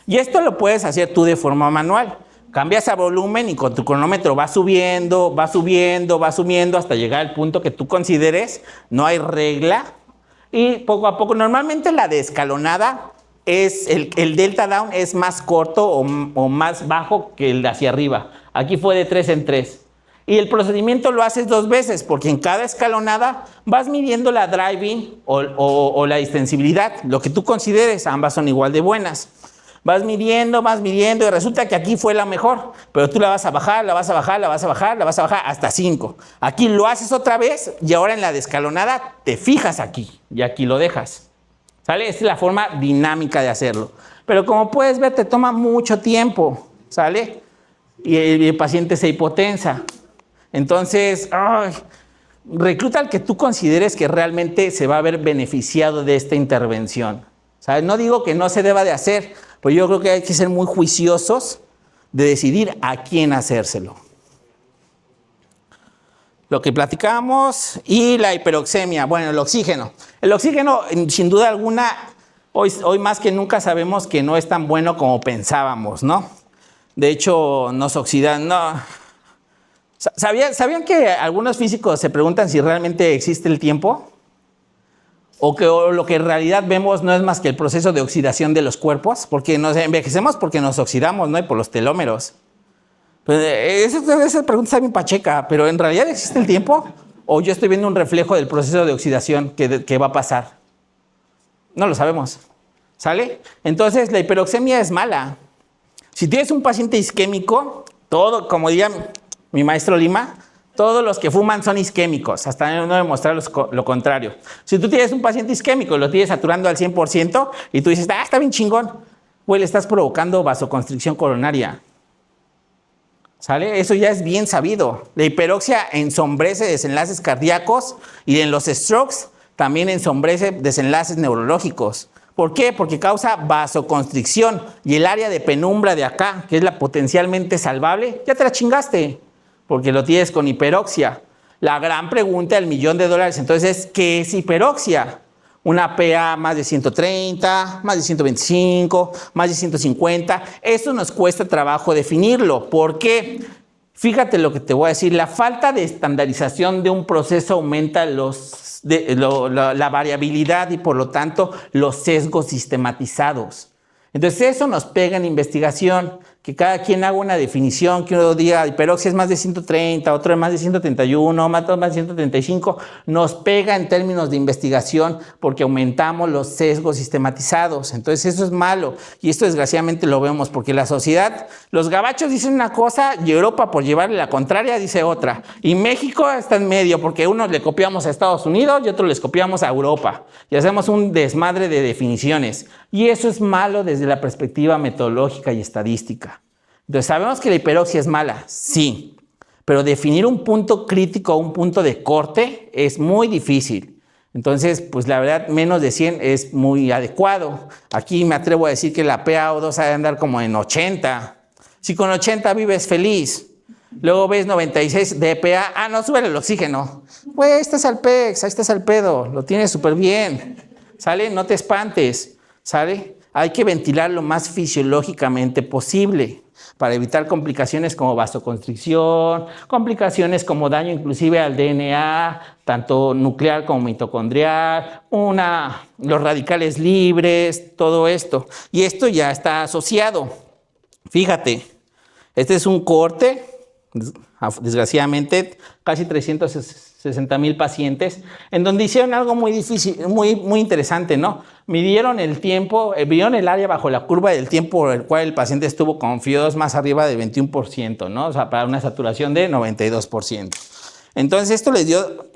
Y esto lo puedes hacer tú de forma manual. Cambias a volumen y con tu cronómetro va subiendo, va subiendo, va subiendo hasta llegar al punto que tú consideres. No hay regla. Y poco a poco, normalmente la de escalonada, es el delta down es más corto o más bajo que el de hacia arriba. Aquí fue de 3 en 3. Y el procedimiento lo haces 2 veces, porque en cada escalonada vas midiendo la driving o la distensibilidad, lo que tú consideres, ambas son igual de buenas. Vas midiendo y resulta que aquí fue la mejor, pero tú la vas a bajar, la vas a bajar, la vas a bajar, la vas a bajar hasta 5. Aquí lo haces otra vez y ahora en la descalonada te fijas aquí y aquí lo dejas. ¿Sale? Esta es la forma dinámica de hacerlo. Pero como puedes ver, te toma mucho tiempo, ¿sale? Y el paciente se hipotensa. Entonces, recluta al que tú consideres que realmente se va a ver beneficiado de esta intervención. ¿Sabes? No digo que no se deba de hacer, pero yo creo que hay que ser muy juiciosos de decidir a quién hacérselo. Lo que platicamos y la hiperoxemia, bueno, el oxígeno. El oxígeno, sin duda alguna, hoy más que nunca sabemos que no es tan bueno como pensábamos, ¿no? De hecho, nos oxidan, no. ¿Sabían que algunos físicos se preguntan si realmente existe el tiempo? O que lo que en realidad vemos no es más que el proceso de oxidación de los cuerpos, porque nos envejecemos porque nos oxidamos, ¿no? Y por los telómeros. Pues esa pregunta está bien pacheca, pero ¿en realidad existe el tiempo? ¿O yo estoy viendo un reflejo del proceso de oxidación que va a pasar? No lo sabemos. ¿Sale? Entonces, la hiperoxemia es mala. Si tienes un paciente isquémico, todo, como diría mi maestro Lima, todos los que fuman son isquémicos, hasta no demostrar lo contrario. Si tú tienes un paciente isquémico y lo tienes saturando al 100% y tú dices, está bien chingón, güey, le estás provocando vasoconstricción coronaria. ¿Sale? Eso ya es bien sabido. La hiperoxia ensombrece desenlaces cardíacos y en los strokes también ensombrece desenlaces neurológicos. ¿Por qué? Porque causa vasoconstricción y el área de penumbra de acá, que es la potencialmente salvable, ya te la chingaste, porque lo tienes con hiperoxia. La gran pregunta del $1.000.000 entonces es, ¿qué es hiperoxia? Una PA más de 130, más de 125, más de 150. Eso nos cuesta trabajo definirlo. ¿Por qué? Fíjate lo que te voy a decir. La falta de estandarización de un proceso aumenta la variabilidad y por lo tanto los sesgos sistematizados. Entonces eso nos pega en investigación, que cada quien haga una definición, que uno diga hiperoxia es más de 130, otro es más de 131, otro más de 135, nos pega en términos de investigación porque aumentamos los sesgos sistematizados. Entonces eso es malo y esto desgraciadamente lo vemos porque la sociedad, los gabachos dicen una cosa y Europa por llevarle la contraria dice otra. Y México está en medio porque unos le copiamos a Estados Unidos y otros les copiamos a Europa y hacemos un desmadre de definiciones. Y eso es malo desde la perspectiva metodológica y estadística. Entonces, ¿sabemos que la hiperoxia es mala? Sí, pero definir un punto crítico o un punto de corte es muy difícil. Entonces, pues la verdad, menos de 100 es muy adecuado. Aquí me atrevo a decir que la PaO2 ha de andar como en 80. Si con 80 vives feliz, luego ves 96 de PA, no, sube el oxígeno. Güey, ahí estás al PEX, ahí estás al pedo, lo tienes súper bien. ¿Sale? No te espantes, ¿sale? Hay que ventilar lo más fisiológicamente posible para evitar complicaciones como vasoconstricción, complicaciones como daño inclusive al DNA, tanto nuclear como mitocondrial, los radicales libres, todo esto. Y esto ya está asociado. Fíjate, este es un corte, desgraciadamente, casi 360,000 pacientes, en donde hicieron algo muy difícil, muy interesante, ¿no? Midieron el tiempo, vieron el área bajo la curva del tiempo por el cual el paciente estuvo con FIO2 más arriba de 21%, ¿no? O sea, para una saturación de 92%. Entonces, esto les dio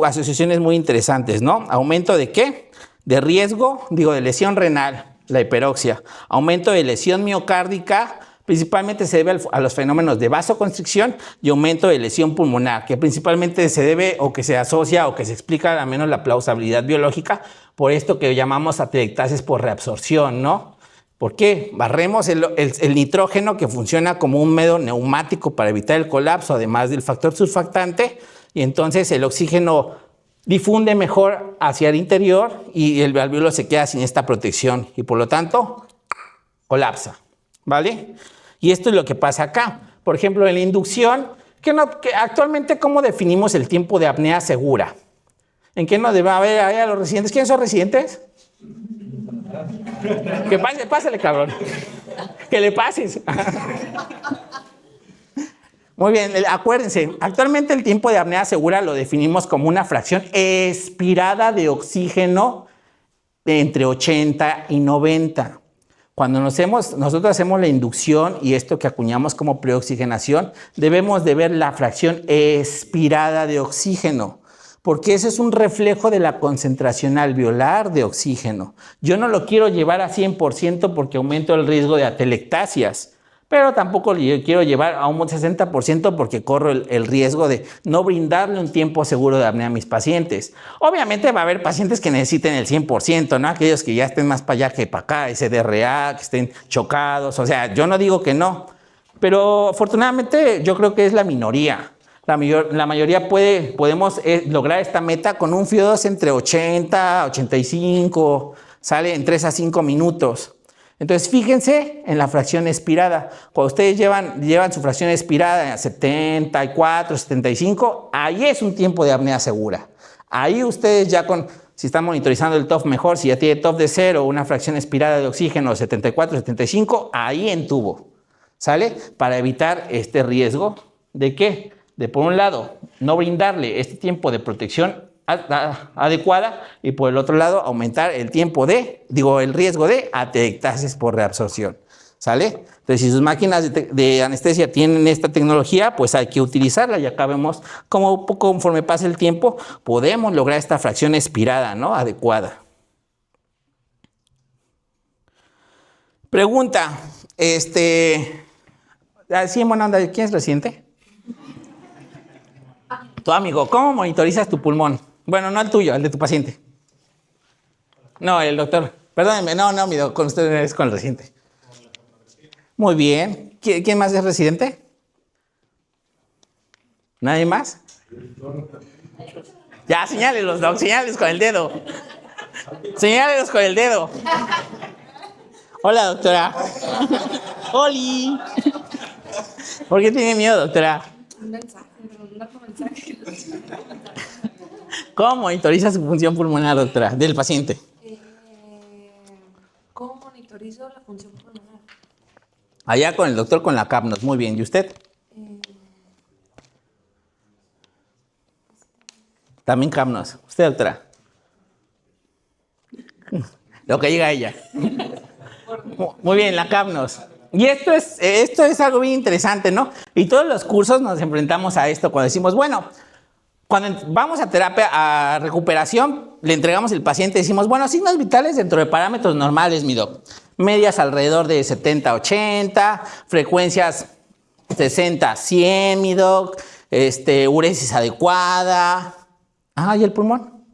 asociaciones muy interesantes, ¿no? ¿Aumento de qué? De riesgo, de lesión renal, la hiperoxia. Aumento de lesión miocárdica Principalmente se debe a los fenómenos de vasoconstricción y aumento de lesión pulmonar, que principalmente se debe o que se asocia o que se explica al menos la plausibilidad biológica por esto que llamamos atelectasis por reabsorción, ¿no? ¿Por qué? Barremos el nitrógeno que funciona como un medio neumático para evitar el colapso, además del factor surfactante, y entonces el oxígeno difunde mejor hacia el interior y el alvéolo se queda sin esta protección y por lo tanto colapsa, ¿vale? Y esto es lo que pasa acá. Por ejemplo, en la inducción, que actualmente, ¿cómo definimos el tiempo de apnea segura? ¿En qué nos debe haber a los residentes? ¿Quiénes son residentes? Que pásale, cabrón. Que le pases. Muy bien, acuérdense, actualmente el tiempo de apnea segura lo definimos como una fracción expirada de oxígeno de entre 80 y 90. Cuando nosotros hacemos la inducción y esto que acuñamos como preoxigenación, debemos de ver la fracción expirada de oxígeno, porque ese es un reflejo de la concentración alveolar de oxígeno. Yo no lo quiero llevar a 100% porque aumento el riesgo de atelectasias, pero tampoco lo quiero llevar a un 60% porque corro el riesgo de no brindarle un tiempo seguro de apnea a mis pacientes. Obviamente va a haber pacientes que necesiten el 100%, ¿no? Aquellos que ya estén más para allá que para acá, SDRA, que estén chocados, o sea, yo no digo que no, pero afortunadamente yo creo que es la minoría. La mayoría podemos lograr esta meta con un FIO2 entre 80 y 85, sale en 3 a 5 minutos. Entonces, fíjense en la fracción expirada. Cuando ustedes llevan su fracción expirada a 74, 75, ahí es un tiempo de apnea segura. Ahí ustedes ya si están monitorizando el TOF mejor, si ya tiene TOF de 0, una fracción expirada de oxígeno de 74, 75, ahí entubo, ¿sale? Para evitar este riesgo de ¿qué? De por un lado, no brindarle este tiempo de protección adecuada y por el otro lado aumentar el riesgo de atelectasis por reabsorción, ¿sale? Entonces, si sus máquinas de anestesia tienen esta tecnología, pues hay que utilizarla y acá vemos cómo conforme pasa el tiempo podemos lograr esta fracción expirada, ¿no? Adecuada. Pregunta, sí, en buena onda, ¿quién es residente? Tu amigo, ¿cómo monitorizas tu pulmón? Bueno, no el tuyo, el de tu paciente. No, el doctor. Perdónenme, no, mi doctor, con usted es con el residente. Muy bien. ¿Quién más es residente? ¿Nadie más? Ya, señálelos, doc, señálelos con el dedo. Señálelos con el dedo. Hola, doctora. Oli. ¿Por qué tiene miedo, doctora? Un mensaje. ¿Cómo monitoriza su función pulmonar, doctora, del paciente? ¿Cómo monitorizo la función pulmonar? Allá con el doctor con la CAPNOS, muy bien. ¿Y usted? También CAPNOS. ¿Usted, doctora? Lo que llega a ella. Muy bien, la CAPNOS. Y esto es algo bien interesante, ¿no? Y todos los cursos nos enfrentamos a esto cuando decimos, bueno, cuando vamos a terapia, a recuperación, le entregamos al paciente y decimos, bueno, signos vitales dentro de parámetros normales, mi doc. Medias alrededor de 70, 80, frecuencias 60, 100, mi doc, uresis adecuada. ¿Y el pulmón?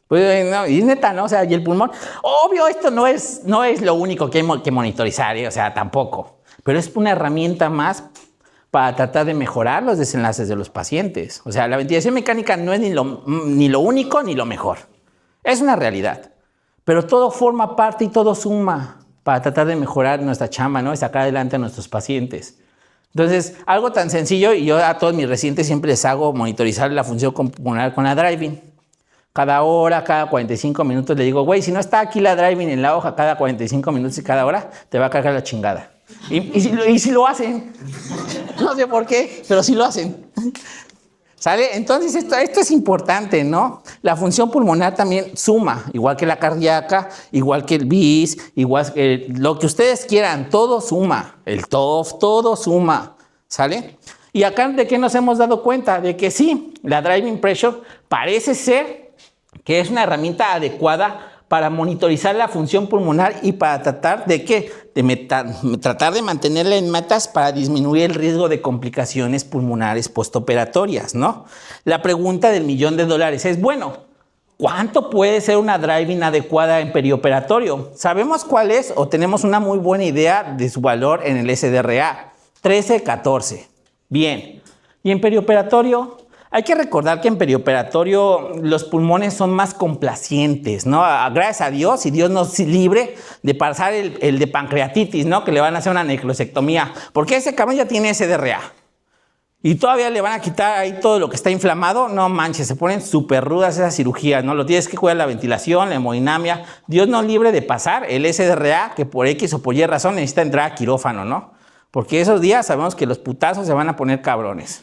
Pues, no, y es neta, ¿no? O sea, y el pulmón. Obvio, esto no es lo único que hay que monitorizar, ¿eh? O sea, tampoco. Pero es una herramienta más para tratar de mejorar los desenlaces de los pacientes. O sea, la ventilación mecánica no es ni lo único ni lo mejor. Es una realidad. Pero todo forma parte y todo suma para tratar de mejorar nuestra chamba, ¿no? Y sacar adelante a nuestros pacientes. Entonces, algo tan sencillo, y yo a todos mis residentes siempre les hago monitorizar la función pulmonar con la driving. Cada hora, cada 45 minutos le digo, güey, si no está aquí la driving en la hoja cada 45 minutos y cada hora, te va a cargar la chingada. Y si lo hacen. No sé por qué, pero sí lo hacen. ¿Sale? Entonces, esto es importante, ¿no? La función pulmonar también suma, igual que la cardíaca, igual que el BIS, igual que lo que ustedes quieran, todo suma. El TOF, todo suma. ¿Sale? Y acá, ¿de qué nos hemos dado cuenta? De que sí, la driving pressure parece ser que es una herramienta adecuada para monitorizar la función pulmonar y para tratar de ¿qué? Tratar de mantenerla en metas para disminuir el riesgo de complicaciones pulmonares postoperatorias, ¿no? La pregunta del $1.000.000 es, bueno, ¿cuánto puede ser una driving adecuada en perioperatorio? ¿Sabemos cuál es o tenemos una muy buena idea de su valor en el SDRA? 13, 14. Bien. ¿Y en perioperatorio? Hay que recordar que en perioperatorio los pulmones son más complacientes, ¿no? Gracias a Dios, y Dios nos libre de pasar el de pancreatitis, ¿no? Que le van a hacer una necrosectomía, porque ese cabrón ya tiene SDRA. Y todavía le van a quitar ahí todo lo que está inflamado. No manches, se ponen súper rudas esas cirugías, ¿no? Lo tienes que cuidar la ventilación, la hemodinamia. Dios nos libre de pasar el SDRA, que por X o por Y razón necesita entrar a quirófano, ¿no? Porque esos días sabemos que los putazos se van a poner cabrones.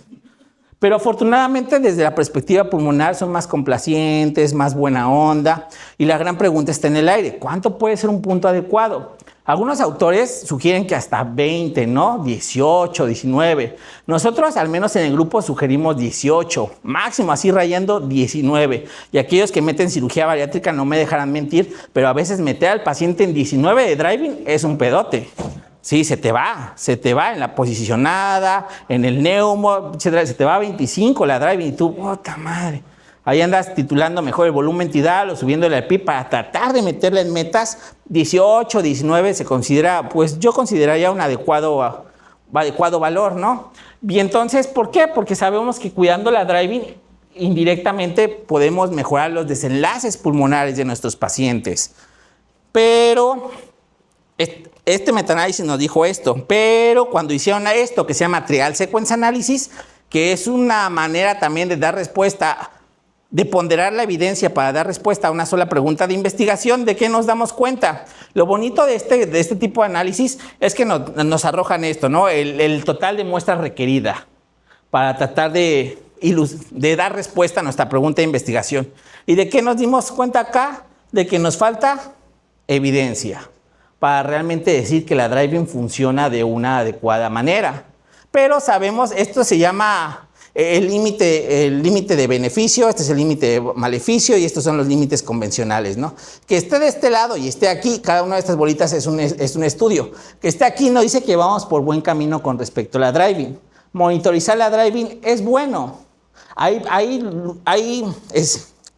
Pero afortunadamente desde la perspectiva pulmonar son más complacientes, más buena onda. Y la gran pregunta está en el aire. ¿Cuánto puede ser un punto adecuado? Algunos autores sugieren que hasta 20, ¿no? 18, 19. Nosotros, al menos en el grupo, sugerimos 18. Máximo, así rayando, 19. Y aquellos que meten cirugía bariátrica no me dejarán mentir, pero a veces meter al paciente en 19 de driving es un pedote. Sí, se te va en la posicionada, en el neumo, se te va a 25 la driving y tú, puta madre. Ahí andas titulando mejor el volumen tidal o subiéndole al PIB para tratar de meterle en metas. 18, 19 se considera, pues yo consideraría un adecuado valor, ¿no? Y entonces, ¿por qué? Porque sabemos que cuidando la driving indirectamente podemos mejorar los desenlaces pulmonares de nuestros pacientes. Pero este metaanálisis nos dijo esto, pero cuando hicieron esto que se llama Trial Sequence Analysis, que es una manera también de dar respuesta, de ponderar la evidencia para dar respuesta a una sola pregunta de investigación, ¿de qué nos damos cuenta? Lo bonito de este tipo de análisis es que nos arrojan esto, ¿no? El total de muestra requerida para tratar de dar respuesta a nuestra pregunta de investigación. ¿Y de qué nos dimos cuenta acá? De que nos falta evidencia para realmente decir que la driving funciona de una adecuada manera. Pero sabemos, esto se llama el límite de beneficio, este es el límite de maleficio y estos son los límites convencionales, ¿no? Que esté de este lado y esté aquí, cada una de estas bolitas es un estudio. Que esté aquí no dice que vamos por buen camino con respecto a la driving. Monitorizar la driving es bueno. Hay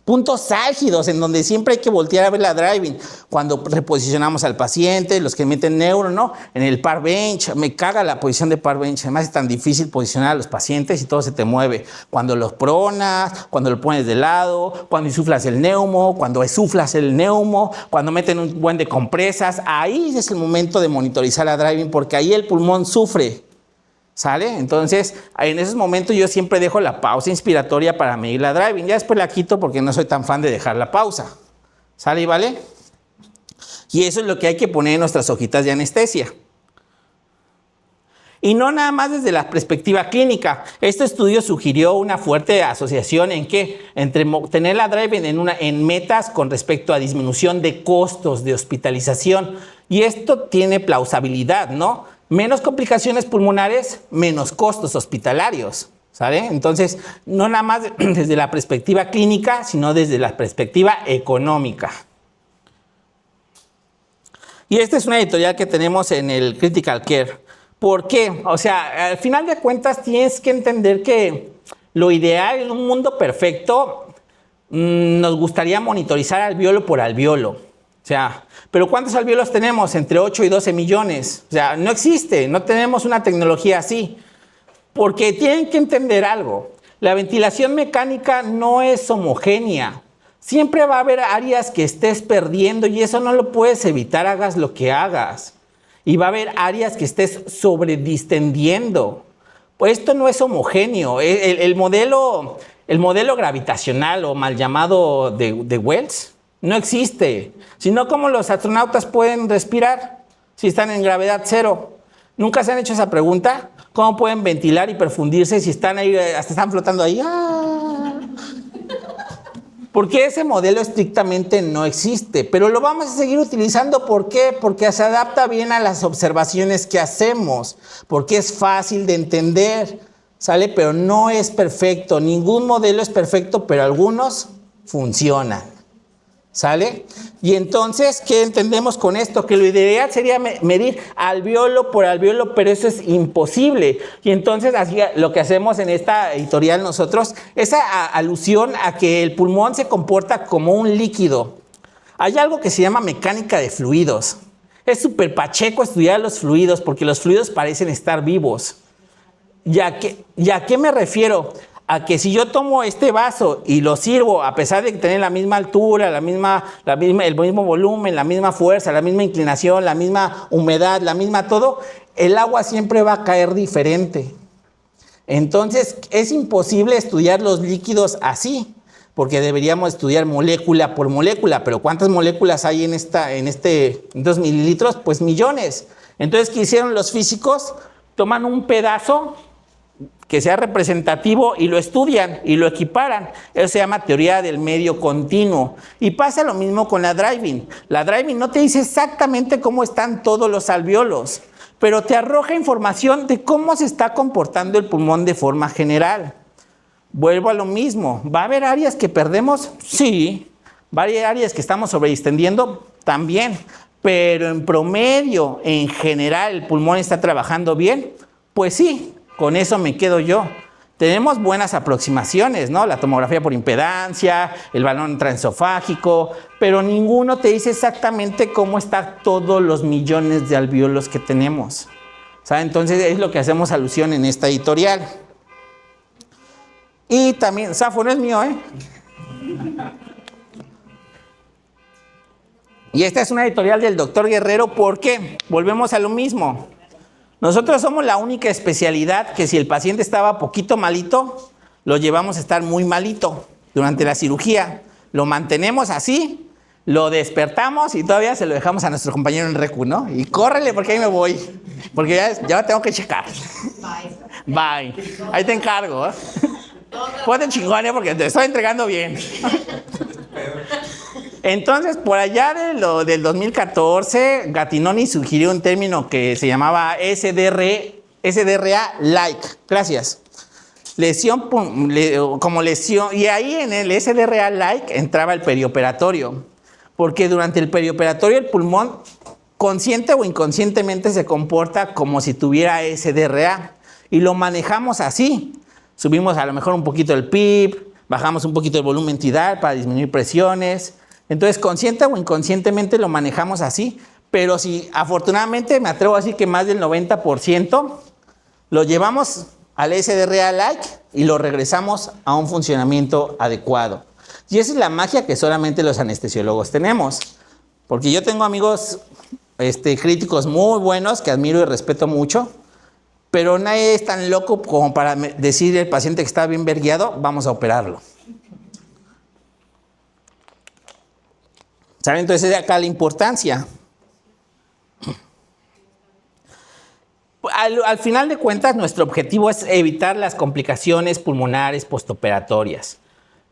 puntos álgidos en donde siempre hay que voltear a ver la driving. Cuando reposicionamos al paciente, los que meten neuro, ¿no? En el par bench, me caga la posición de par bench. Además es tan difícil posicionar a los pacientes y todo se te mueve. Cuando los pronas, cuando lo pones de lado, cuando insuflas el neumo, cuando esuflas el neumo, cuando meten un buen de compresas. Ahí es el momento de monitorizar la driving porque ahí el pulmón sufre. ¿Sale? Entonces, en esos momentos yo siempre dejo la pausa inspiratoria para medir la driving. Ya después la quito porque no soy tan fan de dejar la pausa. ¿Sale y vale? Y eso es lo que hay que poner en nuestras hojitas de anestesia. Y no nada más desde la perspectiva clínica. Este estudio sugirió una fuerte asociación entre tener la driving en metas con respecto a disminución de costos de hospitalización. Y esto tiene plausibilidad, ¿no? Menos complicaciones pulmonares, menos costos hospitalarios, ¿sale? Entonces, no nada más desde la perspectiva clínica, sino desde la perspectiva económica. Y esta es una editorial que tenemos en el Critical Care. ¿Por qué? O sea, al final de cuentas tienes que entender que lo ideal en un mundo perfecto nos gustaría monitorizar alveolo por alveolo. O sea, ¿pero cuántos alvéolos tenemos? Entre 8 y 12 millones. O sea, no existe, no tenemos una tecnología así. Porque tienen que entender algo. La ventilación mecánica no es homogénea. Siempre va a haber áreas que estés perdiendo y eso no lo puedes evitar, hagas lo que hagas. Y va a haber áreas que estés sobredistendiendo. Pues esto no es homogéneo. El modelo gravitacional o mal llamado de Wells no existe. Si no, ¿cómo los astronautas pueden respirar si están en gravedad cero? ¿Nunca se han hecho esa pregunta? ¿Cómo pueden ventilar y perfundirse si están ahí, hasta están flotando ahí? ¡Ah! Porque ese modelo estrictamente no existe, pero lo vamos a seguir utilizando. ¿Por qué? Porque se adapta bien a las observaciones que hacemos, porque es fácil de entender, ¿sale? Pero no es perfecto. Ningún modelo es perfecto, pero algunos funcionan. ¿Sale? Y entonces, ¿qué entendemos con esto? Que lo ideal sería medir alveolo por alveolo, pero eso es imposible. Y entonces, así, lo que hacemos en esta editorial nosotros es alusión a que el pulmón se comporta como un líquido. Hay algo que se llama mecánica de fluidos. Es súper pacheco estudiar los fluidos porque los fluidos parecen estar vivos. ¿Y a qué me refiero? A que si yo tomo este vaso y lo sirvo, a pesar de tener la misma altura, el mismo volumen, la misma fuerza, la misma inclinación, la misma humedad, la misma todo, el agua siempre va a caer diferente. Entonces, es imposible estudiar los líquidos así, porque deberíamos estudiar molécula por molécula, pero ¿cuántas moléculas hay en 2 mililitros? Pues millones. Entonces, ¿qué hicieron los físicos? Toman un pedazo que sea representativo y lo estudian y lo equiparan. Eso se llama teoría del medio continuo. Y pasa lo mismo con la driving. La driving no te dice exactamente cómo están todos los alveolos, pero te arroja información de cómo se está comportando el pulmón de forma general. Vuelvo a lo mismo. ¿Va a haber áreas que perdemos? Sí. ¿Va a haber áreas que estamos sobreextendiendo? También. Pero en promedio, en general, ¿el pulmón está trabajando bien? Pues sí. Con eso me quedo yo. Tenemos buenas aproximaciones, ¿no? La tomografía por impedancia, el balón transesofágico, pero ninguno te dice exactamente cómo están todos los millones de alveolos que tenemos. ¿Sabe? Entonces es lo que hacemos alusión en esta editorial. Y también, Safo, no es mío, ¿eh? Y esta es una editorial del doctor Guerrero, ¿por qué? Volvemos a lo mismo. Nosotros somos la única especialidad que si el paciente estaba poquito malito, lo llevamos a estar muy malito durante la cirugía. Lo mantenemos así, lo despertamos y todavía se lo dejamos a nuestro compañero en recu, ¿no? Y córrele porque ahí me voy, porque ya tengo que checar. Bye. Ahí te encargo, ¿eh? Ponte chingón, porque te estoy entregando bien. Entonces, por allá del 2014, Gattinoni sugirió un término que se llamaba SDRA-like. Gracias. Lesión, como lesión. Y ahí en el SDRA-like entraba el perioperatorio. Porque durante el perioperatorio el pulmón, consciente o inconscientemente, se comporta como si tuviera SDRA. Y lo manejamos así. Subimos a lo mejor un poquito el PIB, bajamos un poquito el volumen tidal para disminuir presiones. Entonces, consciente o inconscientemente lo manejamos así, pero si afortunadamente me atrevo a decir que más del 90% lo llevamos al SDRA-like y lo regresamos a un funcionamiento adecuado. Y esa es la magia que solamente los anestesiólogos tenemos. Porque yo tengo amigos críticos muy buenos que admiro y respeto mucho, pero nadie es tan loco como para decirle al paciente que está bien vergueado, vamos a operarlo. ¿Saben? Entonces, de acá la importancia. Al final de cuentas, nuestro objetivo es evitar las complicaciones pulmonares postoperatorias.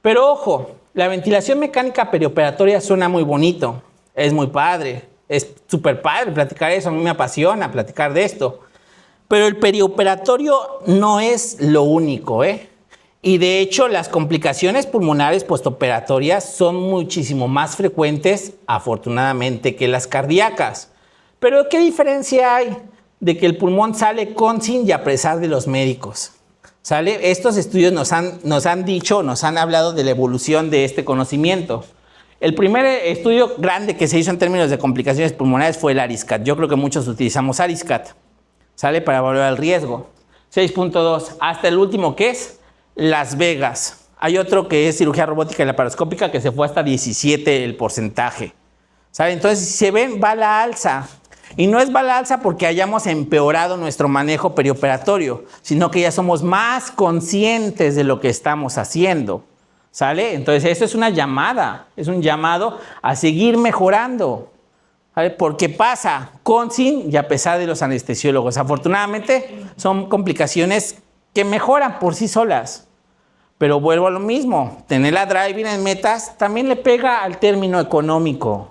Pero ojo, la ventilación mecánica perioperatoria suena muy bonito, es muy padre, es súper padre platicar eso, a mí me apasiona platicar de esto. Pero el perioperatorio no es lo único, ¿eh? Y de hecho, las complicaciones pulmonares postoperatorias son muchísimo más frecuentes, afortunadamente, que las cardíacas. Pero ¿qué diferencia hay de que el pulmón sale con, sin y a pesar de los médicos? ¿Sale? Estos estudios nos han hablado de la evolución de este conocimiento. El primer estudio grande que se hizo en términos de complicaciones pulmonares fue el ARISCAT. Yo creo que muchos utilizamos ARISCAT. ¿Sale? Para evaluar el riesgo. 6.2. Hasta el último, ¿qué es? Las Vegas. Hay otro que es cirugía robótica y laparoscópica que se fue hasta 17 el porcentaje. ¿Saben? Entonces, si se ven, va a la alza. Y no es va a la alza porque hayamos empeorado nuestro manejo perioperatorio, sino que ya somos más conscientes de lo que estamos haciendo. ¿Sale? Entonces, eso es una llamada. Es un llamado a seguir mejorando. ¿Sale? Porque pasa con, sin y a pesar de los anestesiólogos. Afortunadamente, son complicaciones que mejoran por sí solas. Pero vuelvo a lo mismo, tener la driving en metas también le pega al término económico.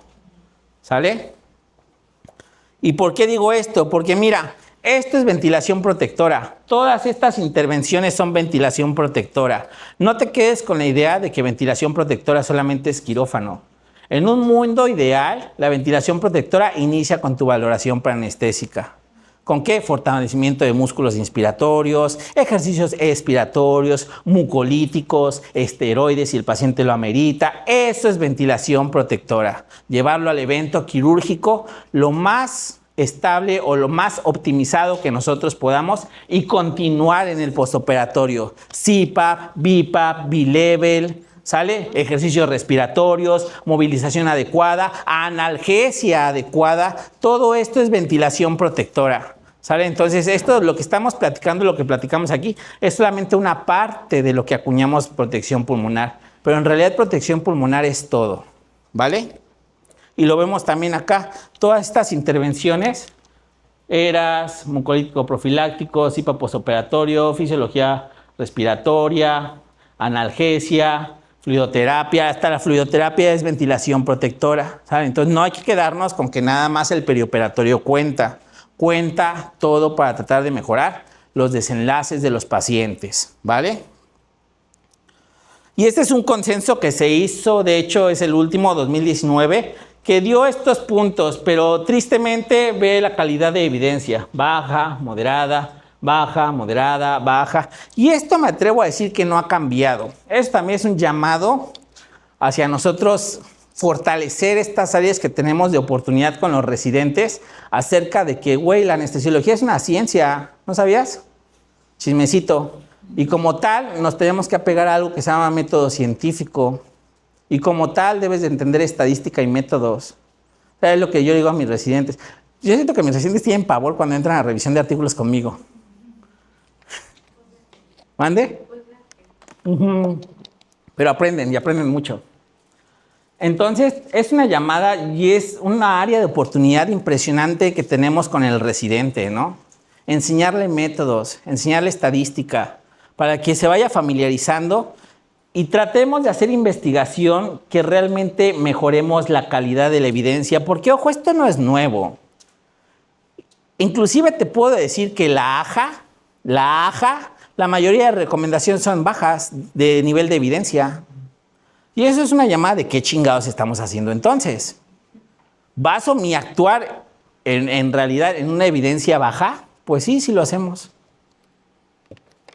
¿Sale? ¿Y por qué digo esto? Porque mira, esto es ventilación protectora. Todas estas intervenciones son ventilación protectora. No te quedes con la idea de que ventilación protectora solamente es quirófano. En un mundo ideal, la ventilación protectora inicia con tu valoración preanestésica. ¿Con qué? Fortalecimiento de músculos inspiratorios, ejercicios expiratorios, mucolíticos, esteroides si el paciente lo amerita. Eso es ventilación protectora. Llevarlo al evento quirúrgico lo más estable o lo más optimizado que nosotros podamos y continuar en el postoperatorio. CPAP, BiPAP, B-Level, ¿sale? Ejercicios respiratorios, movilización adecuada, analgesia adecuada. Todo esto es ventilación protectora. ¿Sale? Entonces, esto, lo que estamos platicando, lo que platicamos aquí, es solamente una parte de lo que acuñamos protección pulmonar. Pero en realidad protección pulmonar es todo, ¿vale? Y lo vemos también acá. Todas estas intervenciones, ERAS, mucolítico profiláctico, CPAP postoperatorio, fisiología respiratoria, analgesia, fluidoterapia. Hasta la fluidoterapia es ventilación protectora, ¿sale? Entonces, no hay que quedarnos con que nada más el perioperatorio cuenta. Cuenta todo para tratar de mejorar los desenlaces de los pacientes, ¿vale? Y este es un consenso que se hizo, de hecho es el último, 2019, que dio estos puntos, pero tristemente ve la calidad de evidencia, baja, moderada, baja, moderada, baja. Y esto me atrevo a decir que no ha cambiado. Esto también es un llamado hacia nosotros fortalecer estas áreas que tenemos de oportunidad con los residentes acerca de que, güey, la anestesiología es una ciencia, ¿no sabías? Chismecito. Y como tal, nos tenemos que apegar a algo que se llama método científico. Y como tal, debes de entender estadística y métodos. Es lo que yo digo a mis residentes. Yo siento que mis residentes tienen pavor cuando entran a revisión de artículos conmigo. ¿Mande? Pero aprenden, y aprenden mucho. Entonces, es una llamada y es una área de oportunidad impresionante que tenemos con el residente, ¿no? Enseñarle métodos, enseñarle estadística, para que se vaya familiarizando y tratemos de hacer investigación que realmente mejoremos la calidad de la evidencia, porque, ojo, esto no es nuevo. Inclusive te puedo decir que la AJA, la mayoría de recomendaciones son bajas de nivel de evidencia. Y eso es una llamada de qué chingados estamos haciendo entonces. ¿Baso mi actuar en realidad en una evidencia baja? Pues sí, sí lo hacemos.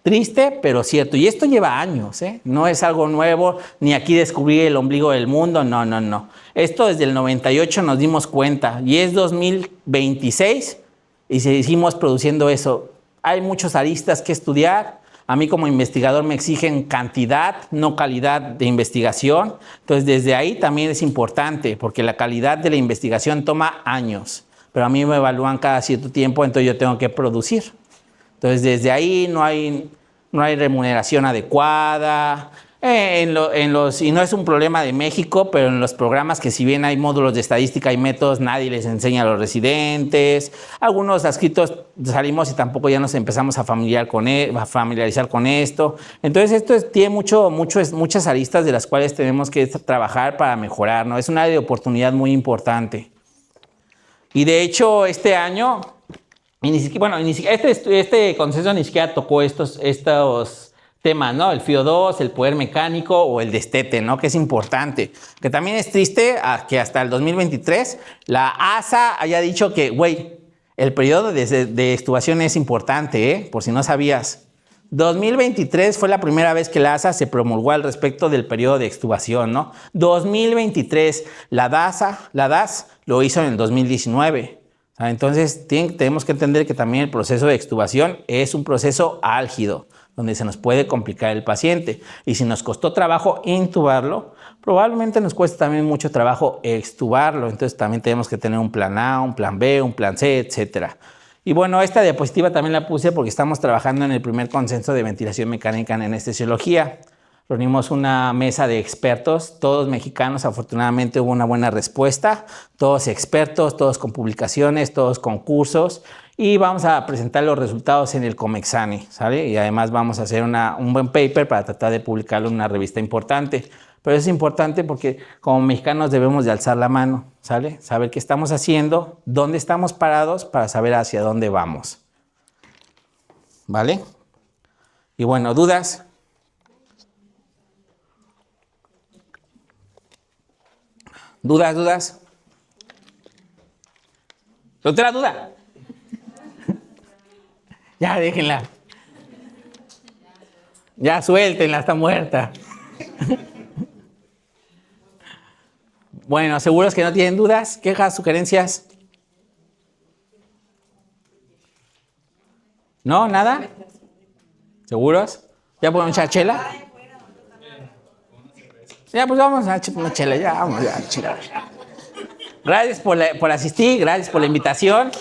Triste, pero cierto. Y esto lleva años, ¿eh? No es algo nuevo, ni aquí descubrí el ombligo del mundo, no. Esto desde el 98 nos dimos cuenta y es 2026 y seguimos produciendo eso. Hay muchos aristas que estudiar. A mí como investigador me exigen cantidad, no calidad de investigación. Entonces, desde ahí también es importante, porque la calidad de la investigación toma años. Pero a mí me evalúan cada cierto tiempo, entonces yo tengo que producir. Entonces, desde ahí no hay remuneración adecuada. Y no es un problema de México, pero en los programas que si bien hay módulos de estadística y métodos, nadie les enseña a los residentes. Algunos adscritos salimos y tampoco ya nos empezamos a familiarizar con esto. Entonces esto tiene muchas aristas de las cuales tenemos que trabajar para mejorar, ¿no? Es un área de oportunidad muy importante. Y de hecho este año, este consenso ni siquiera tocó estos temas, ¿no? El FIO2, el poder mecánico o el destete, ¿no? Que es importante. Que también es triste que hasta el 2023 la ASA haya dicho que, güey, el periodo de extubación es importante, ¿eh? Por si no sabías. 2023 fue la primera vez que la ASA se promulgó al respecto del periodo de extubación, ¿no? 2023, la DAS lo hizo en el 2019. Entonces, tenemos que entender que también el proceso de extubación es un proceso álgido, donde se nos puede complicar el paciente. Y si nos costó trabajo intubarlo, probablemente nos cueste también mucho trabajo extubarlo. Entonces también tenemos que tener un plan A, un plan B, un plan C, etc. Y bueno, esta diapositiva también la puse porque estamos trabajando en el primer consenso de ventilación mecánica en anestesiología. Reunimos una mesa de expertos, todos mexicanos, afortunadamente hubo una buena respuesta, todos expertos, todos con publicaciones, todos con cursos, y vamos a presentar los resultados en el Comexani, ¿sale? Y además vamos a hacer un buen paper para tratar de publicarlo en una revista importante. Pero es importante porque como mexicanos debemos de alzar la mano, ¿sale? Saber qué estamos haciendo, dónde estamos parados para saber hacia dónde vamos, ¿vale? Y bueno, ¿dudas? ¿Dudas, dudas? ¿Otra duda? Ya, déjenla. Ya, suéltenla, está muerta. Bueno, ¿seguros que no tienen dudas? ¿Quejas, sugerencias? ¿No? ¿Nada? ¿Seguros? ¿Ya podemos echar chela? Ya, pues vamos a echar una chela, ya, vamos a echar. Gracias por asistir, gracias por la invitación.